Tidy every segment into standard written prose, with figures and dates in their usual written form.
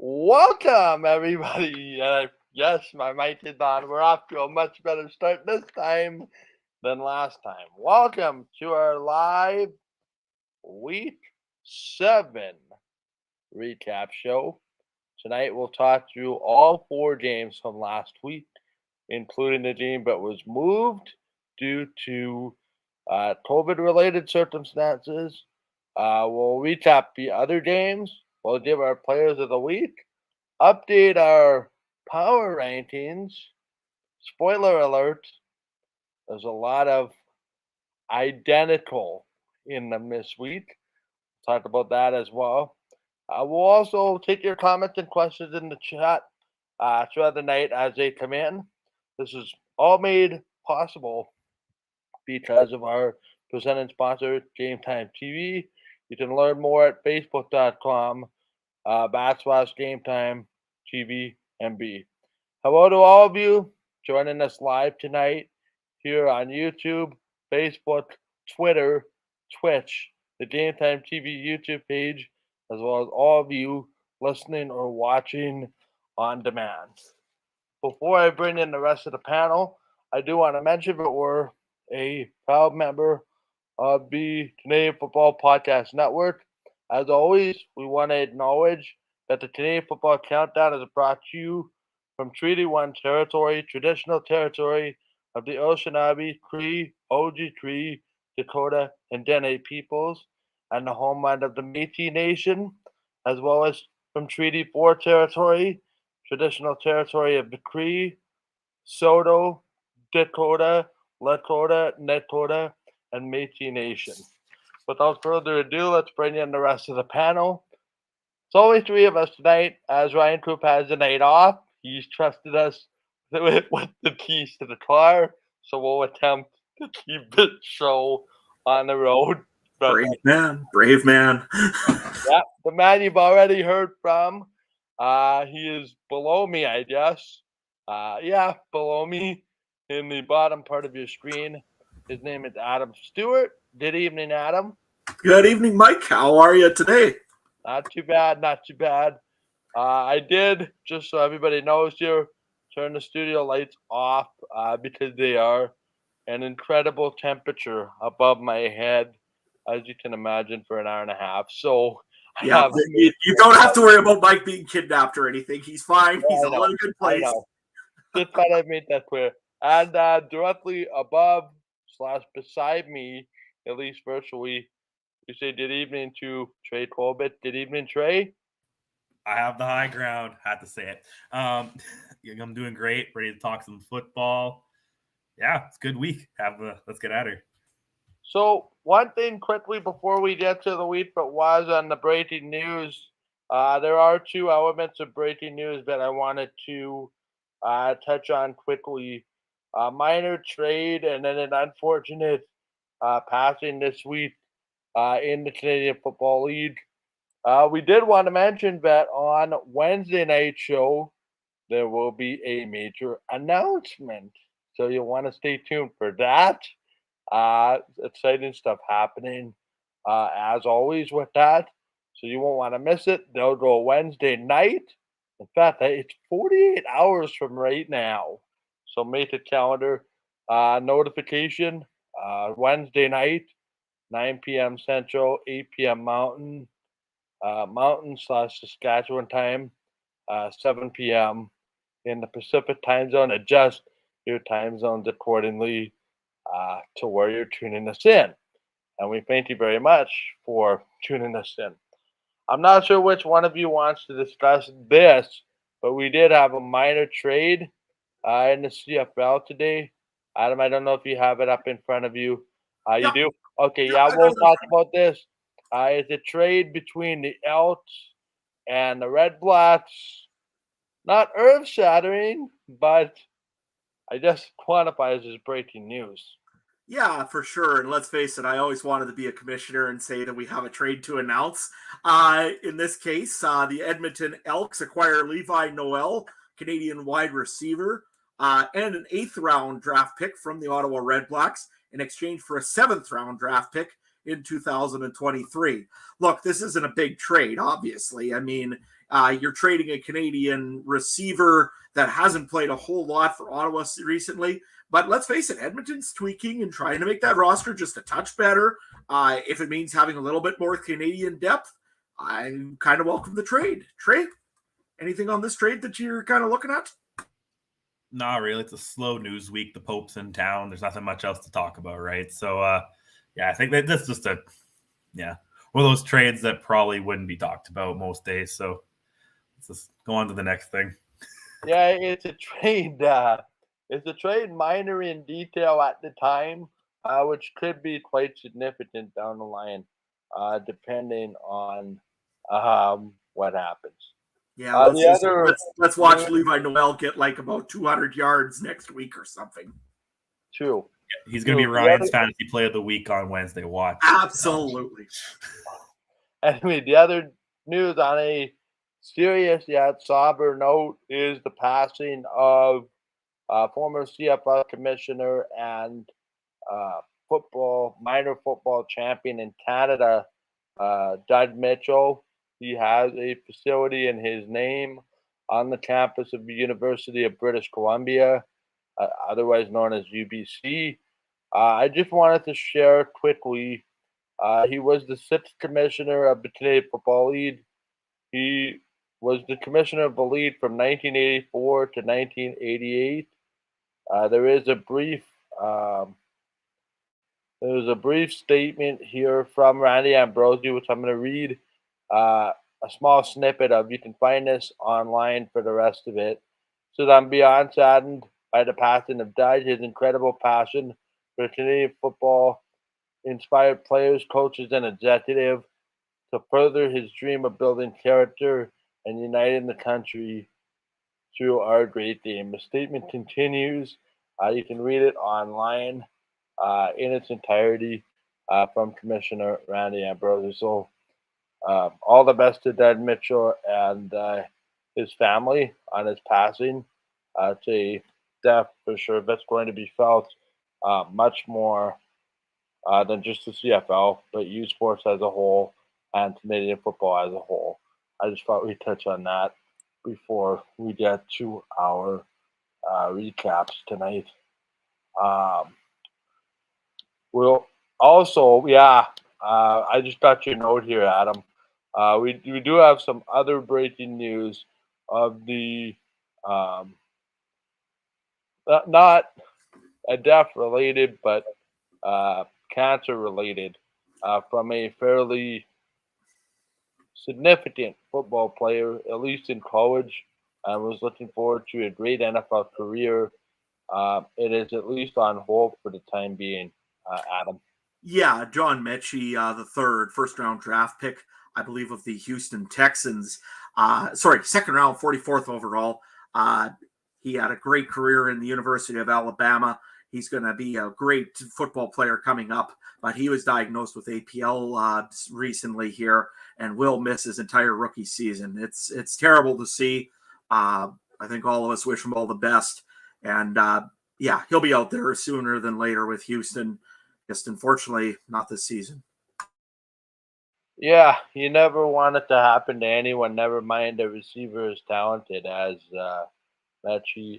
Welcome, everybody. Yes, my mic is on. We're off to a much better start this time than last time. Welcome to our live Week 7 recap show. Tonight, we'll talk through all 4 games from last week, including the game that was moved due to COVID-related circumstances. We'll recap the other games. We'll give our players of the week, update our power rankings. Spoiler alert, there's a lot of identical in them this week. Talk about that as well. We'll also take your comments and questions in the chat throughout the night as they come in. This is all made possible because of our presenting sponsor, Game Time TV. You can learn more at facebook.com /Game Time TV MB. Hello to all of you joining us live tonight here on YouTube, Facebook, Twitter, Twitch, the Game Time TV YouTube page, as well as all of you listening or watching on demand. Before I bring in the rest of the panel, I do want to mention that we're a proud member of the Canadian Football Podcast Network. As always, we want to acknowledge that the Canadian Football Countdown is brought to you from Treaty 1 territory, traditional territory of the Oceanabi, Cree, Oji-Cree, Dakota, and Dene peoples, and the homeland of the Métis Nation, as well as from Treaty 4 territory, traditional territory of the Cree, Saulteaux, Dakota, Lakota, Nakota, and Métis Nation. Without further ado, let's bring in the rest of the panel. It's only 3 of us tonight, as Ryan Coop has the night off. He's trusted us with the keys to the car, so we'll attempt to keep this show on the road. Brave man. Yeah, the man you've already heard from. He is below me, I guess. Below me in the bottom part of your screen. His name is Adam Stewart. Good evening, Adam. Good evening, Mike. How are you today? Not too bad. I did, just so everybody knows here, turn the studio lights off because they are an incredible temperature above my head, as you can imagine, for an hour and a half. So you don't have to worry about Mike being kidnapped or anything. He's fine. He's all in a good place. Just thought I'd make that clear. And directly above / beside me, at least virtually, we say good evening to Trey Colbert. Good evening, Trey. I have the high ground. Had to say it. I'm doing great. Ready to talk some football. Yeah, it's a good week. Let's get at her. So one thing quickly before we get to the week that was on the breaking news, there are 2 elements of breaking news that I wanted to touch on quickly. A minor trade and then an unfortunate passing this week in the Canadian Football League. We did want to mention that on Wednesday night show, there will be a major announcement. So you'll want to stay tuned for that. Exciting stuff happening, as always, with that. So you won't want to miss it. They'll go Wednesday night. In fact, it's 48 hours from right now. So make a calendar notification. Wednesday night, 9 p.m. Central, 8 p.m. Mountain / Saskatchewan time, 7 p.m. in the Pacific time zone. Adjust your time zones accordingly to where you're tuning us in. And we thank you very much for tuning us in. I'm not sure which one of you wants to discuss this, but we did have a minor trade in the CFL today. Adam, I don't know if you have it up in front of you. You do? Okay, we'll talk about this. It's a trade between the Elks and the Redblacks. Not earth-shattering, but I guess quantifies as breaking news. Yeah, for sure. And let's face it, I always wanted to be a commissioner and say that we have a trade to announce. In this case, the Edmonton Elks acquire Levi Noel, Canadian wide receiver, and an 8th-round draft pick from the Ottawa Redblacks in exchange for a 7th-round draft pick in 2023. Look, this isn't a big trade, obviously. I mean, you're trading a Canadian receiver that hasn't played a whole lot for Ottawa recently. But let's face it, Edmonton's tweaking and trying to make that roster just a touch better. If it means having a little bit more Canadian depth, I kind of welcome the trade. Trey, anything on this trade that you're kind of looking at? Not really. It's a slow news week. The Pope's in town. There's nothing much else to talk about, right? So, yeah, I think that that's just one of those trades that probably wouldn't be talked about most days. So let's just go on to the next thing. Yeah, it's a trade. It's a trade minor in detail at the time, which could be quite significant down the line, depending on what happens. Yeah, let's watch news- Levi Noel get like about 200 yards next week or something. True. He's going to be Ryan's fantasy play of the week on Wednesday. Watch. Absolutely. Anyway, the other news on a serious yet somber note is the passing of former CFL commissioner and minor football champion in Canada, Doug Mitchell. He has a facility in his name on the campus of the University of British Columbia, otherwise known as UBC. I just wanted to share quickly, he was the sixth commissioner of the Canadian Football League. He was the commissioner of the league from 1984 to 1988. There is a brief statement here from Randy Ambrosie, which I'm going to read a small snippet of. You can find this online for the rest of it. So I'm beyond saddened by the passing of Doug. His incredible passion for Canadian football inspired players, coaches, and executives to further his dream of building character and uniting the country through our great game. The statement continues. You can read it online in its entirety from Commissioner Randy Ambrosie. So all the best to Doug Mitchell and his family on his passing. It's a death for sure that's going to be felt much more than just the CFL, but youth sports as a whole and Canadian football as a whole. I just thought we'd touch on that before we get to our recaps tonight. We'll also, I just got your note here, Adam. We do have some other breaking news of the not a death related, but cancer related from a fairly significant football player, at least in college, and was looking forward to a great NFL career. It is at least on hold for the time being, Adam. Yeah, John Mechie, the third first-round draft pick, I believe, of the Houston Texans. Second round, 44th overall. He had a great career in the University of Alabama. He's going to be a great football player coming up, but he was diagnosed with APL recently here and will miss his entire rookie season. It's terrible to see. I think all of us wish him all the best. And he'll be out there sooner than later with Houston. Just unfortunately, not this season. Yeah, you never want it to happen to anyone, never mind a receiver as talented as Mechie.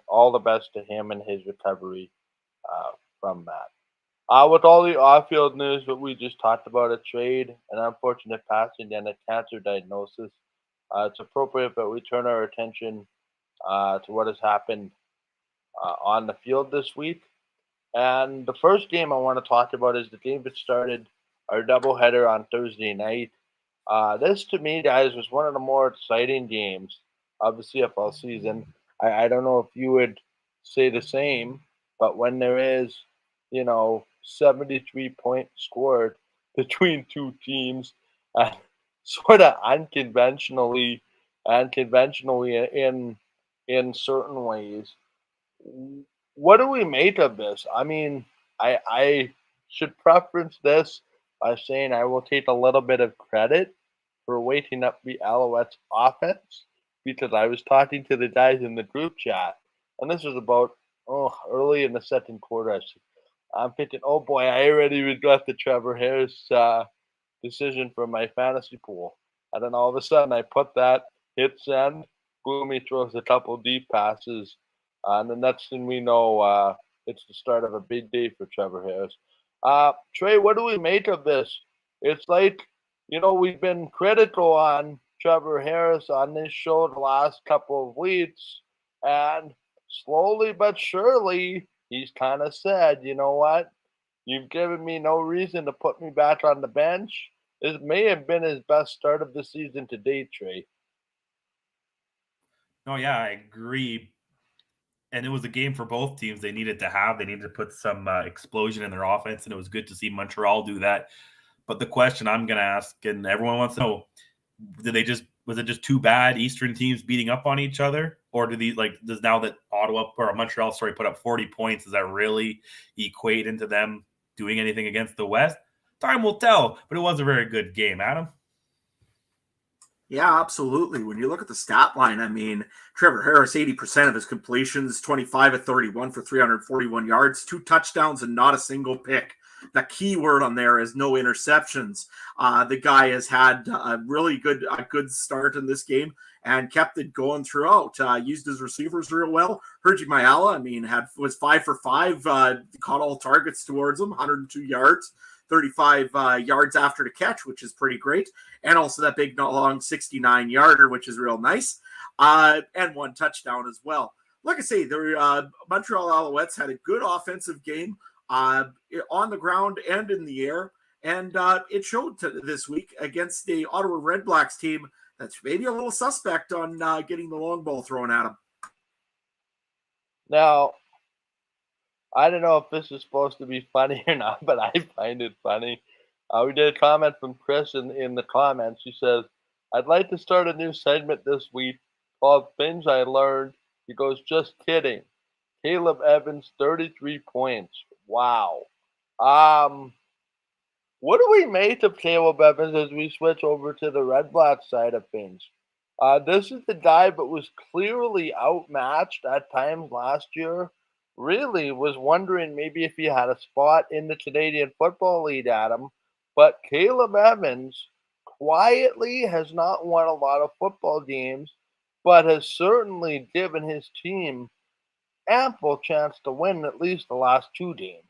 All the best to him and his recovery from that. With all the off-field news that we just talked about, a trade, an unfortunate passing, and a cancer diagnosis, it's appropriate that we turn our attention to what has happened on the field this week. And the first game I want to talk about is the game that started our doubleheader on Thursday night. This, to me, guys, was one of the more exciting games of the CFL season. I don't know if you would say the same, but when there is, 73 points scored between two teams, sort of unconventionally in certain ways. What do we make of this? I mean, I should preference this by saying I will take a little bit of credit for waking up the Alouettes offense, because I was talking to the guys in the group chat, and this was about early in the second quarter. I'm thinking, oh boy, I already regret the Trevor Harris decision from my fantasy pool. And then all of a sudden, I put that, hit send, boom, he throws a couple deep passes. And the next thing we know, it's the start of a big day for Trevor Harris. Trey, what do we make of this? It's like, we've been critical on Trevor Harris on this show the last couple of weeks. And slowly but surely, he's kind of said, you know what? You've given me no reason to put me back on the bench. This may have been his best start of the season to date, Trey. Oh, yeah, I agree. And it was a game for both teams they needed to have. They needed to put some explosion in their offense, and it was good to see Montreal do that. But the question I'm going to ask, and everyone wants to know, was it just too bad Eastern teams beating up on each other? Or does now that Montreal put up 40 points, does that really equate into them doing anything against the West? Time will tell, but it was a very good game. Adam? Yeah, absolutely. When you look at the stat line, I mean, Trevor Harris, 80% of his completions, 25 of 31 for 341 yards, 2 touchdowns, and not a single pick. The key word on there is no interceptions. The guy has had a good start in this game and kept it going throughout. Used his receivers real well. Hergy Mayala, I mean, was 5 for 5, caught all targets towards him, 102 yards. 35 yards after the catch, which is pretty great. And also that big, long 69-yarder, which is real nice. And 1 touchdown as well. Like I say, the Montreal Alouettes had a good offensive game on the ground and in the air. And it showed this week against the Ottawa Redblacks team that's maybe a little suspect on getting the long ball thrown at them. Now, I don't know if this is supposed to be funny or not, but I find it funny. We did a comment from Chris in the comments. He says, I'd like to start a new segment this week called Things I Learned. He goes, just kidding. Caleb Evans, 33 points. Wow. What do we make of Caleb Evans as we switch over to the Redblacks side of things? This is the guy that was clearly outmatched at times last year. Really was wondering maybe if he had a spot in the Canadian Football League, Adam. But Caleb Evans quietly has not won a lot of football games, but has certainly given his team ample chance to win at least the last 2 games.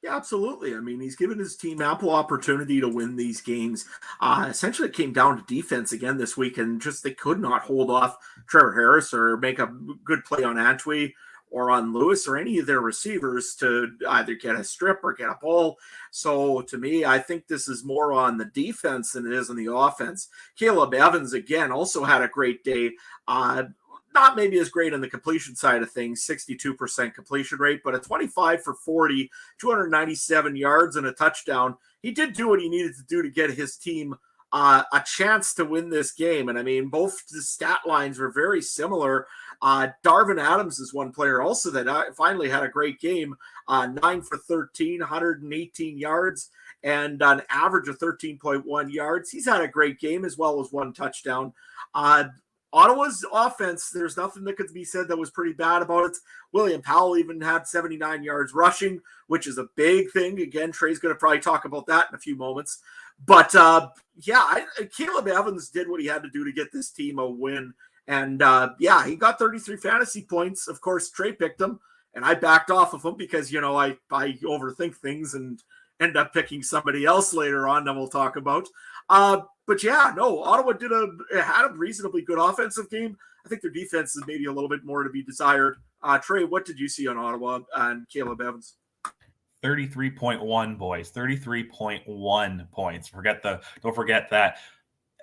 Yeah, absolutely. I mean, he's given his team ample opportunity to win these games. Essentially, it came down to defense again this week, and just they could not hold off Trevor Harris or make a good play on Antwi or on Lewis or any of their receivers to either get a strip or get a ball. So to me, I think this is more on the defense than it is on the offense. Caleb Evans, again, also had a great day. Not maybe as great on the completion side of things, 62% completion rate, but a 25 for 40, 297 yards and a touchdown. He did do what he needed to do to get his team a chance to win this game. And I mean, both the stat lines were very similar. Darvin Adams is one player also that finally had a great game, 9 for 13, 118 yards, and an average of 13.1 yards. He's had a great game as well as 1 touchdown. Ottawa's offense, there's nothing that could be said that was pretty bad about it. William Powell even had 79 yards rushing, which is a big thing. Again, Trey's going to probably talk about that in a few moments. But, Caleb Evans did what he had to do to get this team a win. And, he got 33 fantasy points. Of course, Trey picked him, and I backed off of him because, I overthink things and end up picking somebody else later on that we'll talk about. Ottawa had a reasonably good offensive game. I think their defense is maybe a little bit more to be desired. Trey, what did you see on Ottawa and Caleb Evans? 33.1, boys. 33.1 points. Don't forget that.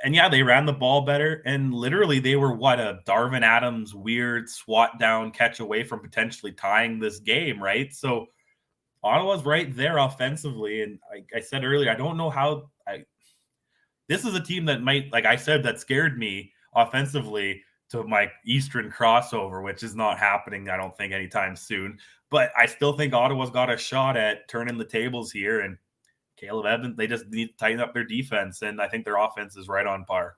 And yeah, they ran the ball better. And literally they were a Darvin Adams weird swat down catch away from potentially tying this game, right? So Ottawa's right there offensively. And like I said earlier, I don't know how this is a team that might, like I said, that scared me offensively to my Eastern crossover, which is not happening, I don't think, anytime soon. But I still think Ottawa's got a shot at turning the tables here. And Caleb Evans, they just need to tighten up their defense. And I think their offense is right on par.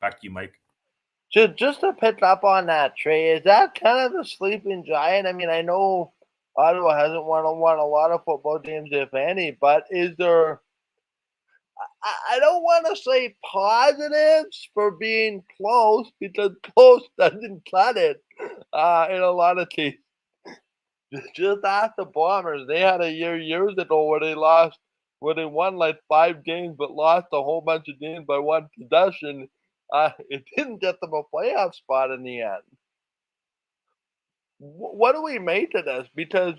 Back to you, Mike. Just to pick up on that, Trey, is that kind of the sleeping giant? I mean, I know Ottawa hasn't won a lot of football games, if any. But is there? I don't want to say positives for being close because close doesn't cut it in a lot of cases. Just ask the Bombers. They had a year years ago where they won like 5 games but lost a whole bunch of games by one possession. It didn't get them a playoff spot in the end. What do we make of this? Because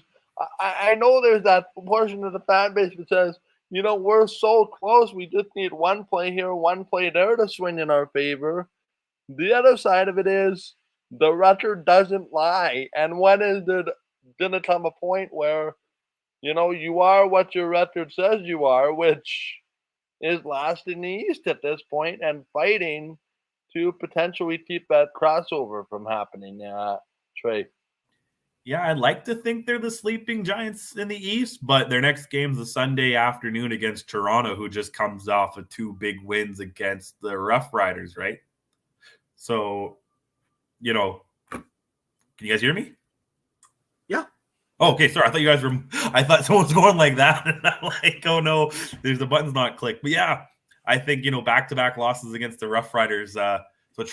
I know there's that portion of the fan base that says, we're so close. We just need one play here, one play there to swing in our favor. The other side of it is the record doesn't lie. And when is there going to come a point where, you are what your record says you are, which is last in the East at this point and fighting to potentially keep that crossover from happening, Trey? Yeah, I'd like to think they're the sleeping giants in the East, but their next game's a Sunday afternoon against Toronto, who just comes off of 2 big wins against the Roughriders, right? So, can you guys hear me? Yeah. Oh, okay, sorry. I thought someone was going like that. And I'm like, oh no, there's the button's not clicked. But yeah, I think, back-to-back losses against the Roughriders. So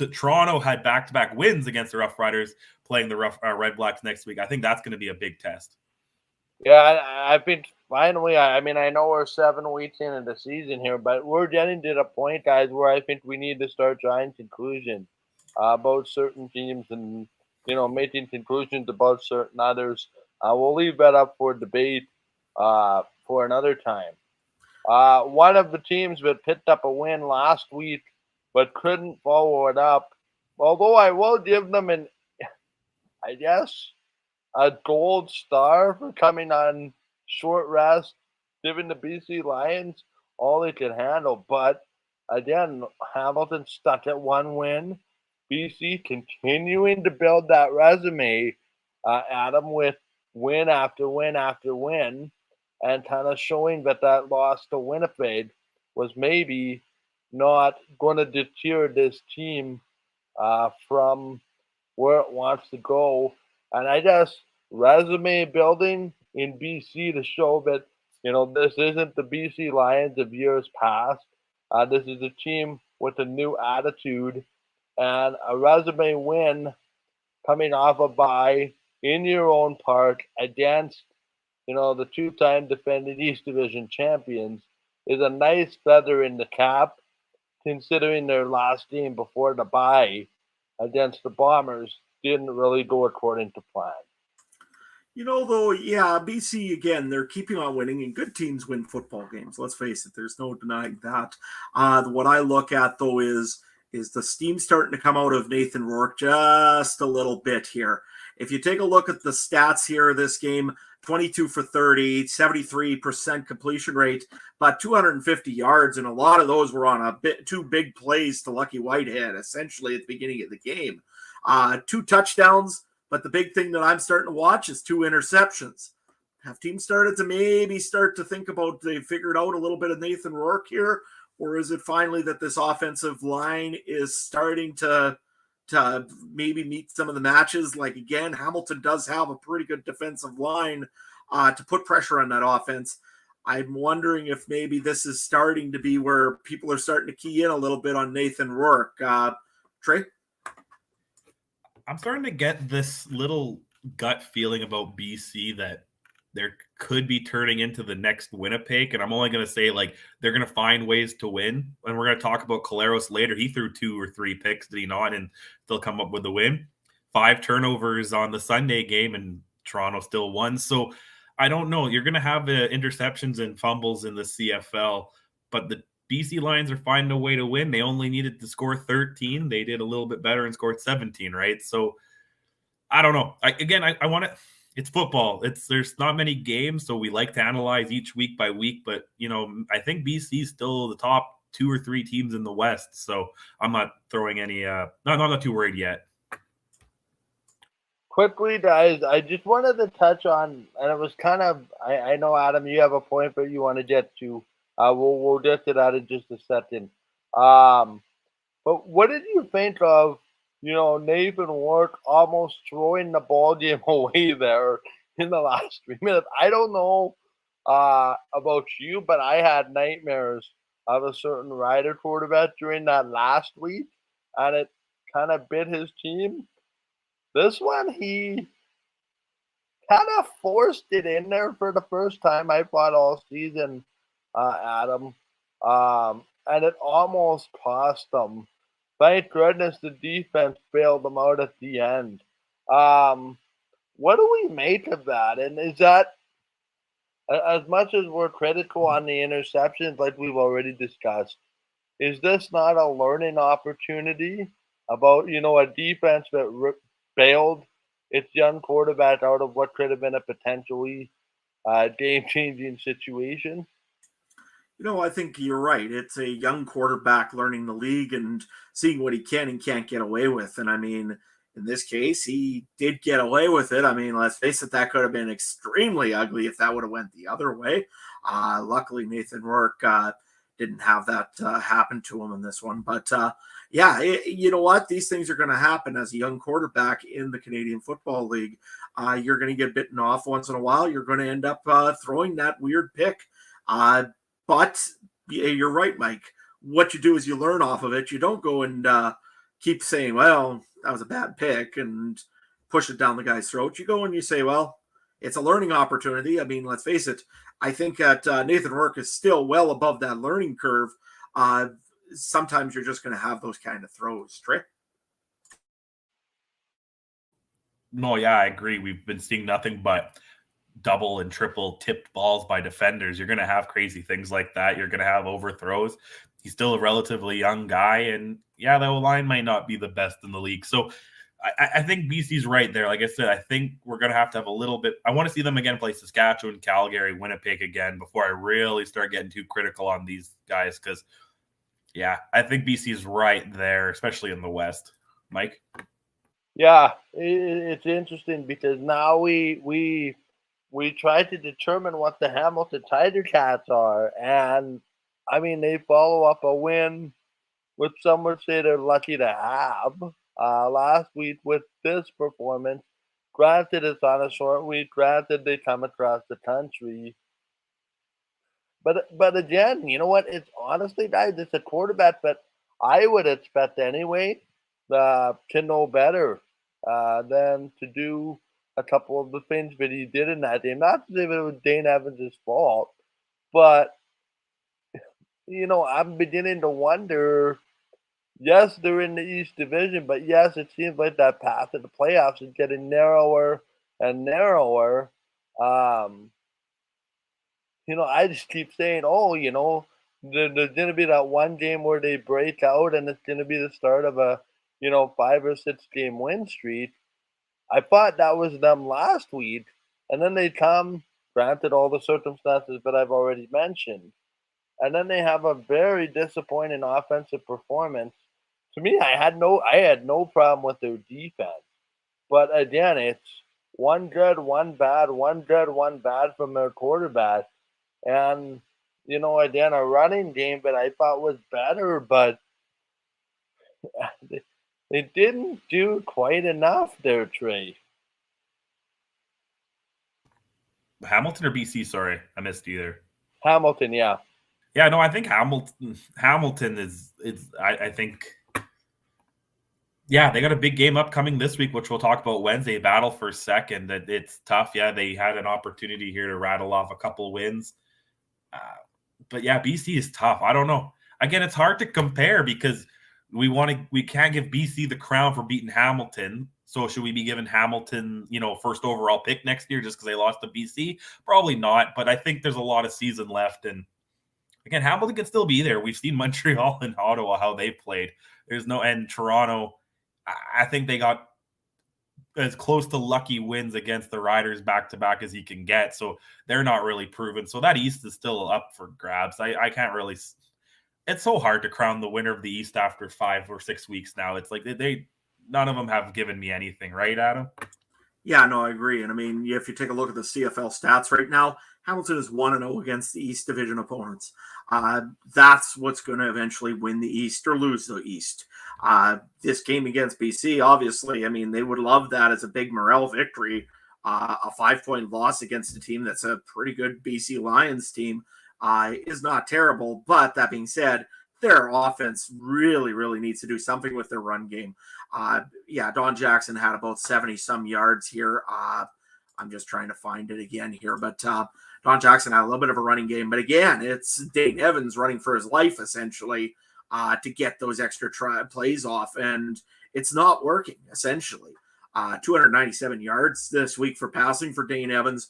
Toronto had back-to-back wins against the Roughriders, playing the Redblacks next week. I think that's going to be a big test. Yeah, I think finally, I mean, I know we're 7 weeks into the season here, but we're getting to the point, guys, where I think we need to start drawing conclusions about certain teams and, making conclusions about certain others. We'll leave that up for debate for another time. One of the teams that picked up a win last week but couldn't follow it up, although I will give them I guess, a gold star for coming on short rest, giving the BC Lions all they could handle. But again, Hamilton stuck at 1 win. BC continuing to build that resume, Adam, with win after win after win, and kind of showing that loss to Winnipeg was maybe not going to deter this team from where it wants to go. And I guess resume building in BC to show that, this isn't the BC Lions of years past. This is a team with a new attitude and a resume win coming off a bye in your own park against, the 2-time defending East Division champions is a nice feather in the cap, considering their last game before the bye against the Bombers didn't really go according to plan. Though, yeah, BC, again, they're keeping on winning, and good teams win football games. Let's face it, there's no denying that. What I look at, though, is the steam starting to come out of Nathan Rourke just a little bit here. If you take a look at the stats here, this game, 22 for 30, 73% completion rate, about 250 yards, and a lot of those were on 2 big plays to Lucky Whitehead, essentially at the beginning of the game. 2 touchdowns, but the big thing that I'm starting to watch is 2 interceptions. Have teams started to maybe start to think about they figured out a little bit of Nathan Rourke here, or is it finally that this offensive line is starting to maybe meet some of the matches? Like, again, Hamilton does have a pretty good defensive line to put pressure on that offense. I'm wondering if maybe this is starting to be where people are starting to key in a little bit on Nathan Rourke. Trey? I'm starting to get this little gut feeling about BC that there could be turning into the next Winnipeg. And I'm only going to say, they're going to find ways to win. And we're going to talk about Caleros later. He threw 2 or 3 picks, did he not? And still come up with the win. 5 turnovers on the Sunday game, and Toronto still won. So I don't know. You're going to have interceptions and fumbles in the CFL, but the BC Lions are finding a way to win. They only needed to score 13. They did a little bit better and scored 17, right? So I don't know. I want to – it's football. There's not many games, so we like to analyze each week by week. But, I think BC is still the top 2 or 3 teams in the West. So I'm not throwing any I'm not too worried yet. Quickly, guys, I just wanted to touch on, and it was kind of, I know, Adam, you have a point that you want to get to. We'll get to that in just a second. But what did you think of, Nathan Rourke almost throwing the ball game away there in the last 3 minutes. I don't know about you, but I had nightmares of a certain Rider quarterback during that last week, and it kind of bit his team. This one, he kind of forced it in there for the first time I thought all season, Adam. And it almost cost them. Thank goodness the defense bailed them out at the end. What do we make of that? And is that, as much as we're critical on the interceptions, like we've already discussed, is this not a learning opportunity about, a defense that bailed its young quarterback out of what could have been a potentially game-changing situation? I think you're right. It's a young quarterback learning the league and seeing what he can and can't get away with. And I mean, in this case, he did get away with it. I mean, let's face it, that could have been extremely ugly if that would have went the other way. Luckily, Nathan Rourke didn't have that happen to him in this one. But you know what? These things are going to happen as a young quarterback in the Canadian Football League. You're going to get bitten off once in a while. You're going to end up throwing that weird pick. But you're right, Mike. What you do is you learn off of it. You don't go and keep saying, well, that was a bad pick and push it down the guy's throat. You go and you say, well, it's a learning opportunity. I mean, let's face it. I think that Nathan Rourke is still well above that learning curve. Sometimes you're just going to have those kind of throws. Trey? No, yeah, I agree. We've been seeing nothing but double and triple tipped balls by defenders. You're going to have crazy things like that. You're going to have overthrows. He's still a relatively young guy, and yeah, the O-line might not be the best in the league. So I think BC's right there. Like I said, I think we're going to have a little bit. I want to see them again play Saskatchewan, Calgary, Winnipeg again before I really start getting too critical on these guys, because yeah, I think BC's right there, especially in the West. Mike? Yeah, it's interesting because now we try to determine what the Hamilton Tiger Cats are, and I mean they follow up a win, which some would say they're lucky to have, last week with this performance. Granted, it's on a short week. Granted, they come across the country. But again, you know what? It's honestly, guys, it's a quarterback that I would expect anyway to know better than to do a couple of the things that he did in that game. Not to say that it was Dane Evans' fault, but I'm beginning to wonder. Yes, they're in the East Division, but yes, it seems like that path to the playoffs is getting narrower and narrower. I just keep saying, there's going to be that one game where they break out, and it's going to be the start of a, 5 or 6 game win streak. I thought that was them last week, and then they come, granted all the circumstances that I've already mentioned, and then they have a very disappointing offensive performance. To me, I had no problem with their defense, but again, it's one good, one bad, one good, one bad from their quarterback, and again, a running game that I thought was better, but they didn't do quite enough there, Trey. Hamilton or BC? Sorry, I missed either. Hamilton, yeah. Yeah, no, I think Hamilton is I think, yeah, they got a big game upcoming this week, which we'll talk about Wednesday, battle for second. That it's tough. Yeah, they had an opportunity here to rattle off a couple wins. But yeah, BC is tough. I don't know. Again, it's hard to compare because we can't give BC the crown for beating Hamilton. So should we be giving Hamilton, first overall pick next year just because they lost to BC? Probably not. But I think there's a lot of season left, and again, Hamilton can still be there. We've seen Montreal and Ottawa how they played. And Toronto. I think they got as close to lucky wins against the Riders back-to-back as he can get. So they're not really proven. So that East is still up for grabs. I can't really – it's so hard to crown the winner of the East after 5 or 6 weeks now. It's like none of them have given me anything, right, Adam? Yeah, no, I agree. And I mean, if you take a look at the CFL stats right now, Hamilton is 1-0 against the East Division opponents. That's what's going to eventually win the East or lose the East. This game against BC, obviously, I mean, they would love that as a big morale victory A 5-point loss against a team that's a pretty good BC Lions team is not terrible. But that being said, their offense really, really needs to do something with their run game. Don Jackson had about 70-some yards here. I'm just trying to find it again here. But Don Jackson had a little bit of a running game. But again, it's Dane Evans running for his life, essentially, to get those extra plays off. And it's not working, essentially. 297 yards this week for passing for Dane Evans.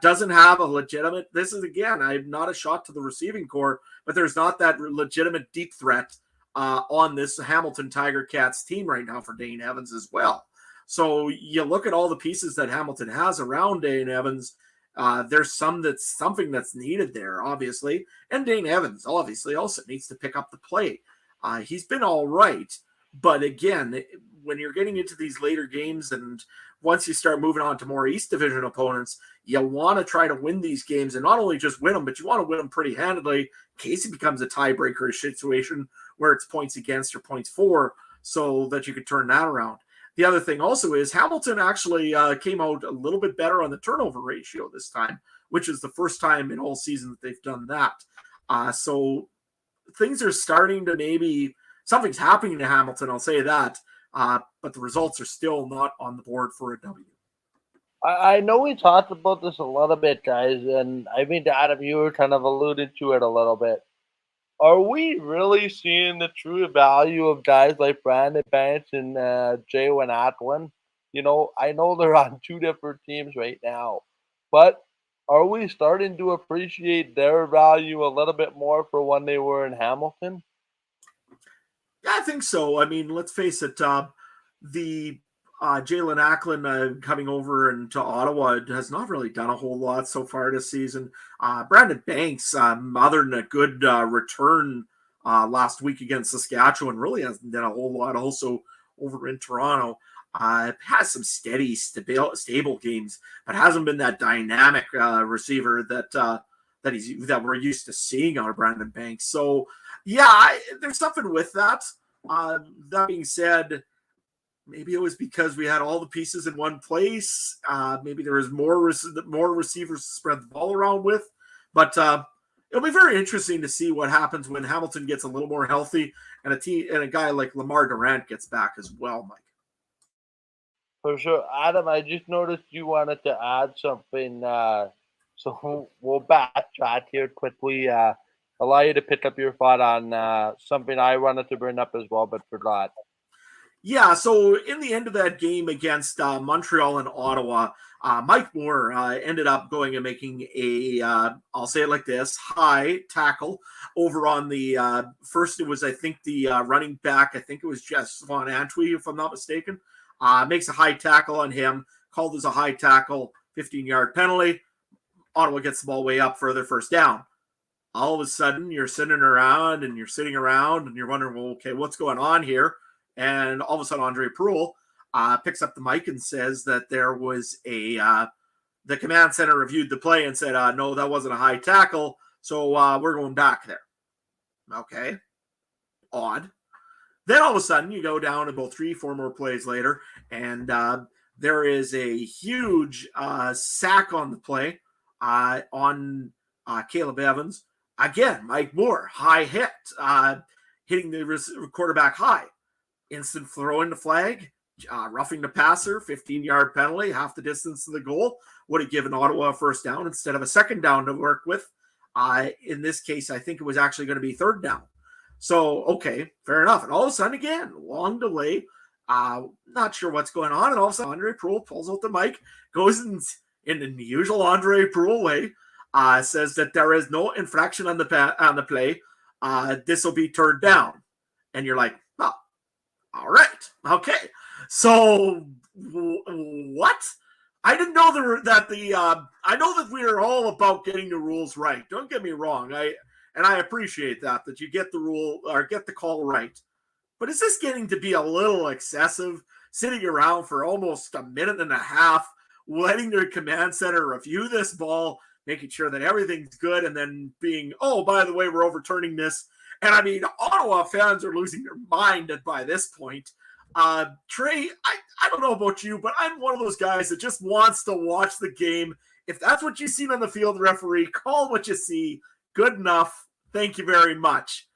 Doesn't have a legitimate, this is again, I'm not a shot to the receiving core, but there's not that legitimate deep threat on this Hamilton Tiger Cats team right now for Dane Evans as well. So you look at all the pieces that Hamilton has around Dane Evans. There's something that's needed there, obviously. And Dane Evans, obviously, also needs to pick up the play. He's been all right. But again, when you're getting into these later games and once you start moving on to more East Division opponents, you want to try to win these games and not only just win them, but you want to win them pretty handedly in case it becomes a tiebreaker situation where it's points against or points for, so that you could turn that around. The other thing also is Hamilton actually came out a little bit better on the turnover ratio this time, which is the first time in all season that they've done that. So things are starting to something's happening to Hamilton, I'll say that. But the results are still not on the board for a W. I know we talked about this a little bit, guys, and I mean, Adam, you were kind of alluded to it a little bit. Are we really seeing the true value of guys like Brandon Banks and Jalen Atlin? I know they're on two different teams right now, but are we starting to appreciate their value a little bit more for when they were in Hamilton? Yeah, I think so. I mean, let's face it, the Jalen Atlin coming over into Ottawa has not really done a whole lot so far this season. Brandon Banks, other than a good return last week against Saskatchewan, really hasn't done a whole lot. Also over in Toronto, has some steady, stable games, but hasn't been that dynamic receiver that we're used to seeing out of Brandon Banks. So yeah, there's something with that. That being said, maybe it was because we had all the pieces in one place. Maybe there was more receivers to spread the ball around with. But it'll be very interesting to see what happens when Hamilton gets a little more healthy and a guy like Lamar Durant gets back as well, Mike. For sure. Adam, I just noticed you wanted to add something. So we'll backtrack here quickly. Allow you to pick up your thought on something I wanted to bring up as well, but forgot. Yeah, so in the end of that game against Montreal and Ottawa, Mike Moore ended up going and making I'll say it like this, high tackle over on the first, it was, I think, the running back. I think it was Jess Von Antwi, if I'm not mistaken. Makes a high tackle on him, called as a high tackle, 15-yard penalty. Ottawa gets the ball way up further, first down. All of a sudden, you're sitting around and you're wondering, well, okay, what's going on here? And all of a sudden, Andre Proulx picks up the mic and says that there was the command center reviewed the play and said, no, that wasn't a high tackle, so we're going back there. Okay. Odd. Then all of a sudden, you go down about 3-4 more plays later, and there is a huge sack on the play on Caleb Evans. Again, Mike Moore, high hit, hitting the quarterback high. Instant throwing the flag, roughing the passer, 15-yard penalty, half the distance to the goal. Would have given Ottawa a first down instead of a second down to work with. In this case, I think it was actually going to be third down. So, okay, fair enough. And all of a sudden, again, long delay. Not sure what's going on. And all of a sudden, Andre Proulx pulls out the mic, goes in the usual Andre Proulx way, says that there is no infraction on the play. This will be third down. And you're like, oh, all right. Okay. So what? I didn't know I know that we are all about getting the rules right. Don't get me wrong. I appreciate that you get the rule or get the call right. But is this getting to be a little excessive, sitting around for almost a minute and a half, letting their command center review this ball, making sure that everything's good, and then being, oh, by the way, we're overturning this. And I mean, Ottawa fans are losing their mind by this point. Trey, I don't know about you, but I'm one of those guys that just wants to watch the game. If that's what you see on the field, referee, call what you see. Good enough. Thank you very much.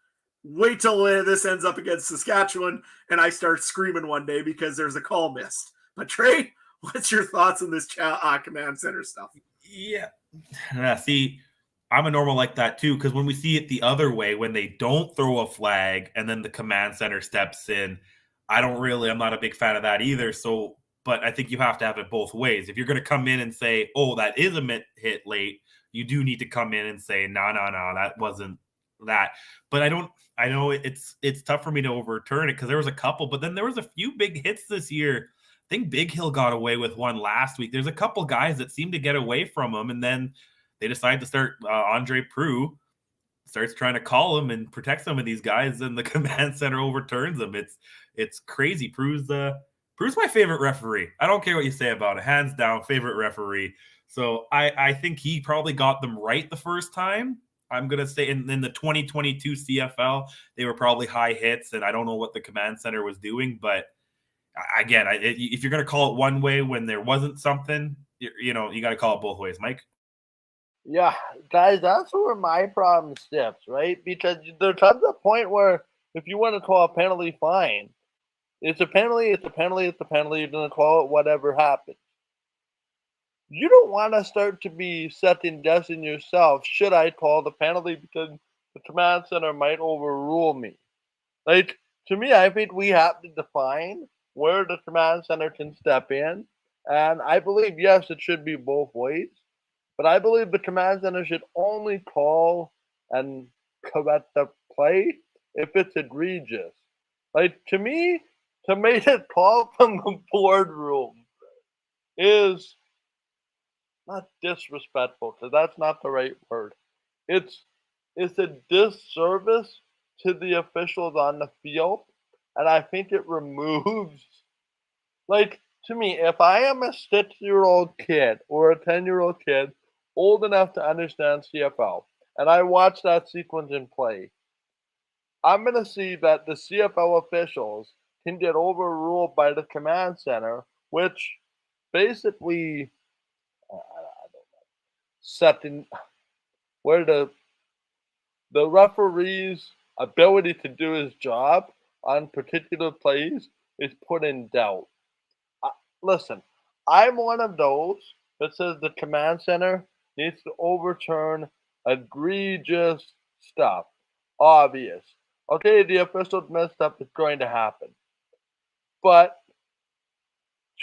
Wait till this ends up against Saskatchewan and I start screaming one day because there's a call missed. But Trey, what's your thoughts on this command center stuff? Yeah. See, I'm a normal like that too, because when we see it the other way, when they don't throw a flag and then the command center steps in, I'm not a big fan of that either. So, but I think you have to have it both ways. If you're going to come in and say, oh, that is a hit late, you do need to come in and say, no, that wasn't that. But I know it's tough for me to overturn it because there was a couple, but then there was a few big hits this year. I think Big Hill got away with one last week. There's a couple guys that seem to get away from him, and then they decide to start Andre Proulx starts trying to call him and protect some of these guys, and the command center overturns them. It's crazy. Proulx's my favorite referee. I don't care what you say about it. Hands down, favorite referee. So I think he probably got them right the first time. I'm going to say in the 2022 CFL, they were probably high hits, and I don't know what the command center was doing. But again, if you're going to call it one way when there wasn't something, you got to call it both ways. Mike? Yeah, guys, that's where my problem steps, right? Because there comes a point where if you want to call a penalty, fine. It's a penalty, it's a penalty, it's a penalty. You're going to call it whatever happens. You don't want to start to be second guessing yourself. Should I call the penalty because the command center might overrule me? Like, to me, I think we have to define where the command center can step in. And I believe, yes, it should be both ways. But I believe the command center should only call and correct the play if it's egregious. Like, to me, to make a call from the boardroom is not disrespectful, because that's not the right word. It's a disservice to the officials on the field, and I think it removes, like, to me, if I am a 6-year-old kid or a 10-year-old kid old enough to understand CFL, and I watch that sequence in play, I'm going to see that the CFL officials can get overruled by the command center, which basically setting where the referee's ability to do his job on particular plays is put in doubt. Listen, I'm one of those that says the command center needs to overturn egregious stuff. Obvious. Okay, the officials messed up, it's going to happen. But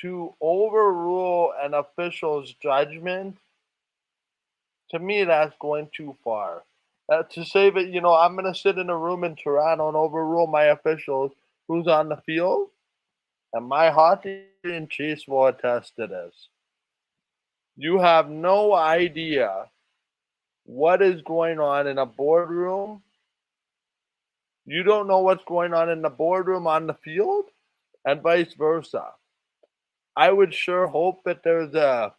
to overrule an official's judgment, to me, that's going too far. To say that, I'm going to sit in a room in Toronto and overrule my officials who's on the field, and my hockey and Chiefs will attest to this. You have no idea what is going on in a boardroom. You don't know what's going on in the boardroom on the field, and vice versa. I would sure hope that there's a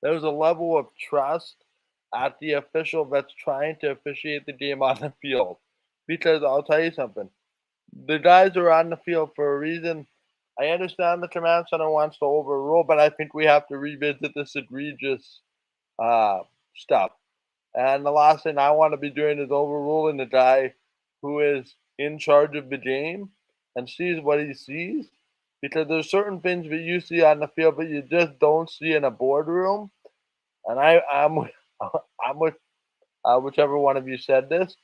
level of trust at the official that's trying to officiate the game on the field. Because I'll tell you something, the guys are on the field for a reason. I understand the command center wants to overrule, but I think we have to revisit this egregious stuff. And the last thing I want to be doing is overruling the guy who is in charge of the game and sees what he sees. Because there's certain things that you see on the field, but you just don't see in a boardroom. And I'm with whichever one of you said this.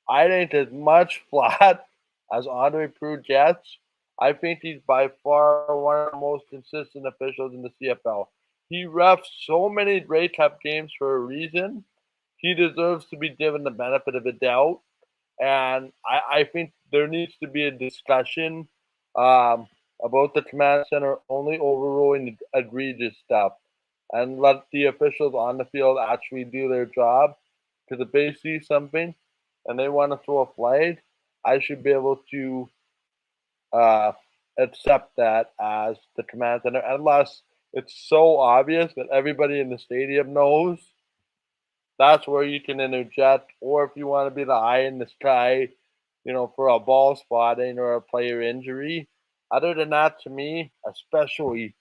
I think as much flat as Andre Proulx gets, I think he's by far one of the most consistent officials in the CFL. He refs so many Grey Cup games for a reason. He deserves to be given the benefit of the doubt. And I think there needs to be a discussion about the command center only overruling the egregious stuff and let the officials on the field actually do their job. Because if they see something and they want to throw a flag, I should be able to accept that as the command center, unless it's so obvious that everybody in the stadium knows. That's where you can interject, or if you want to be the eye in the sky, for a ball spotting or a player injury, Other than that, to me, especially,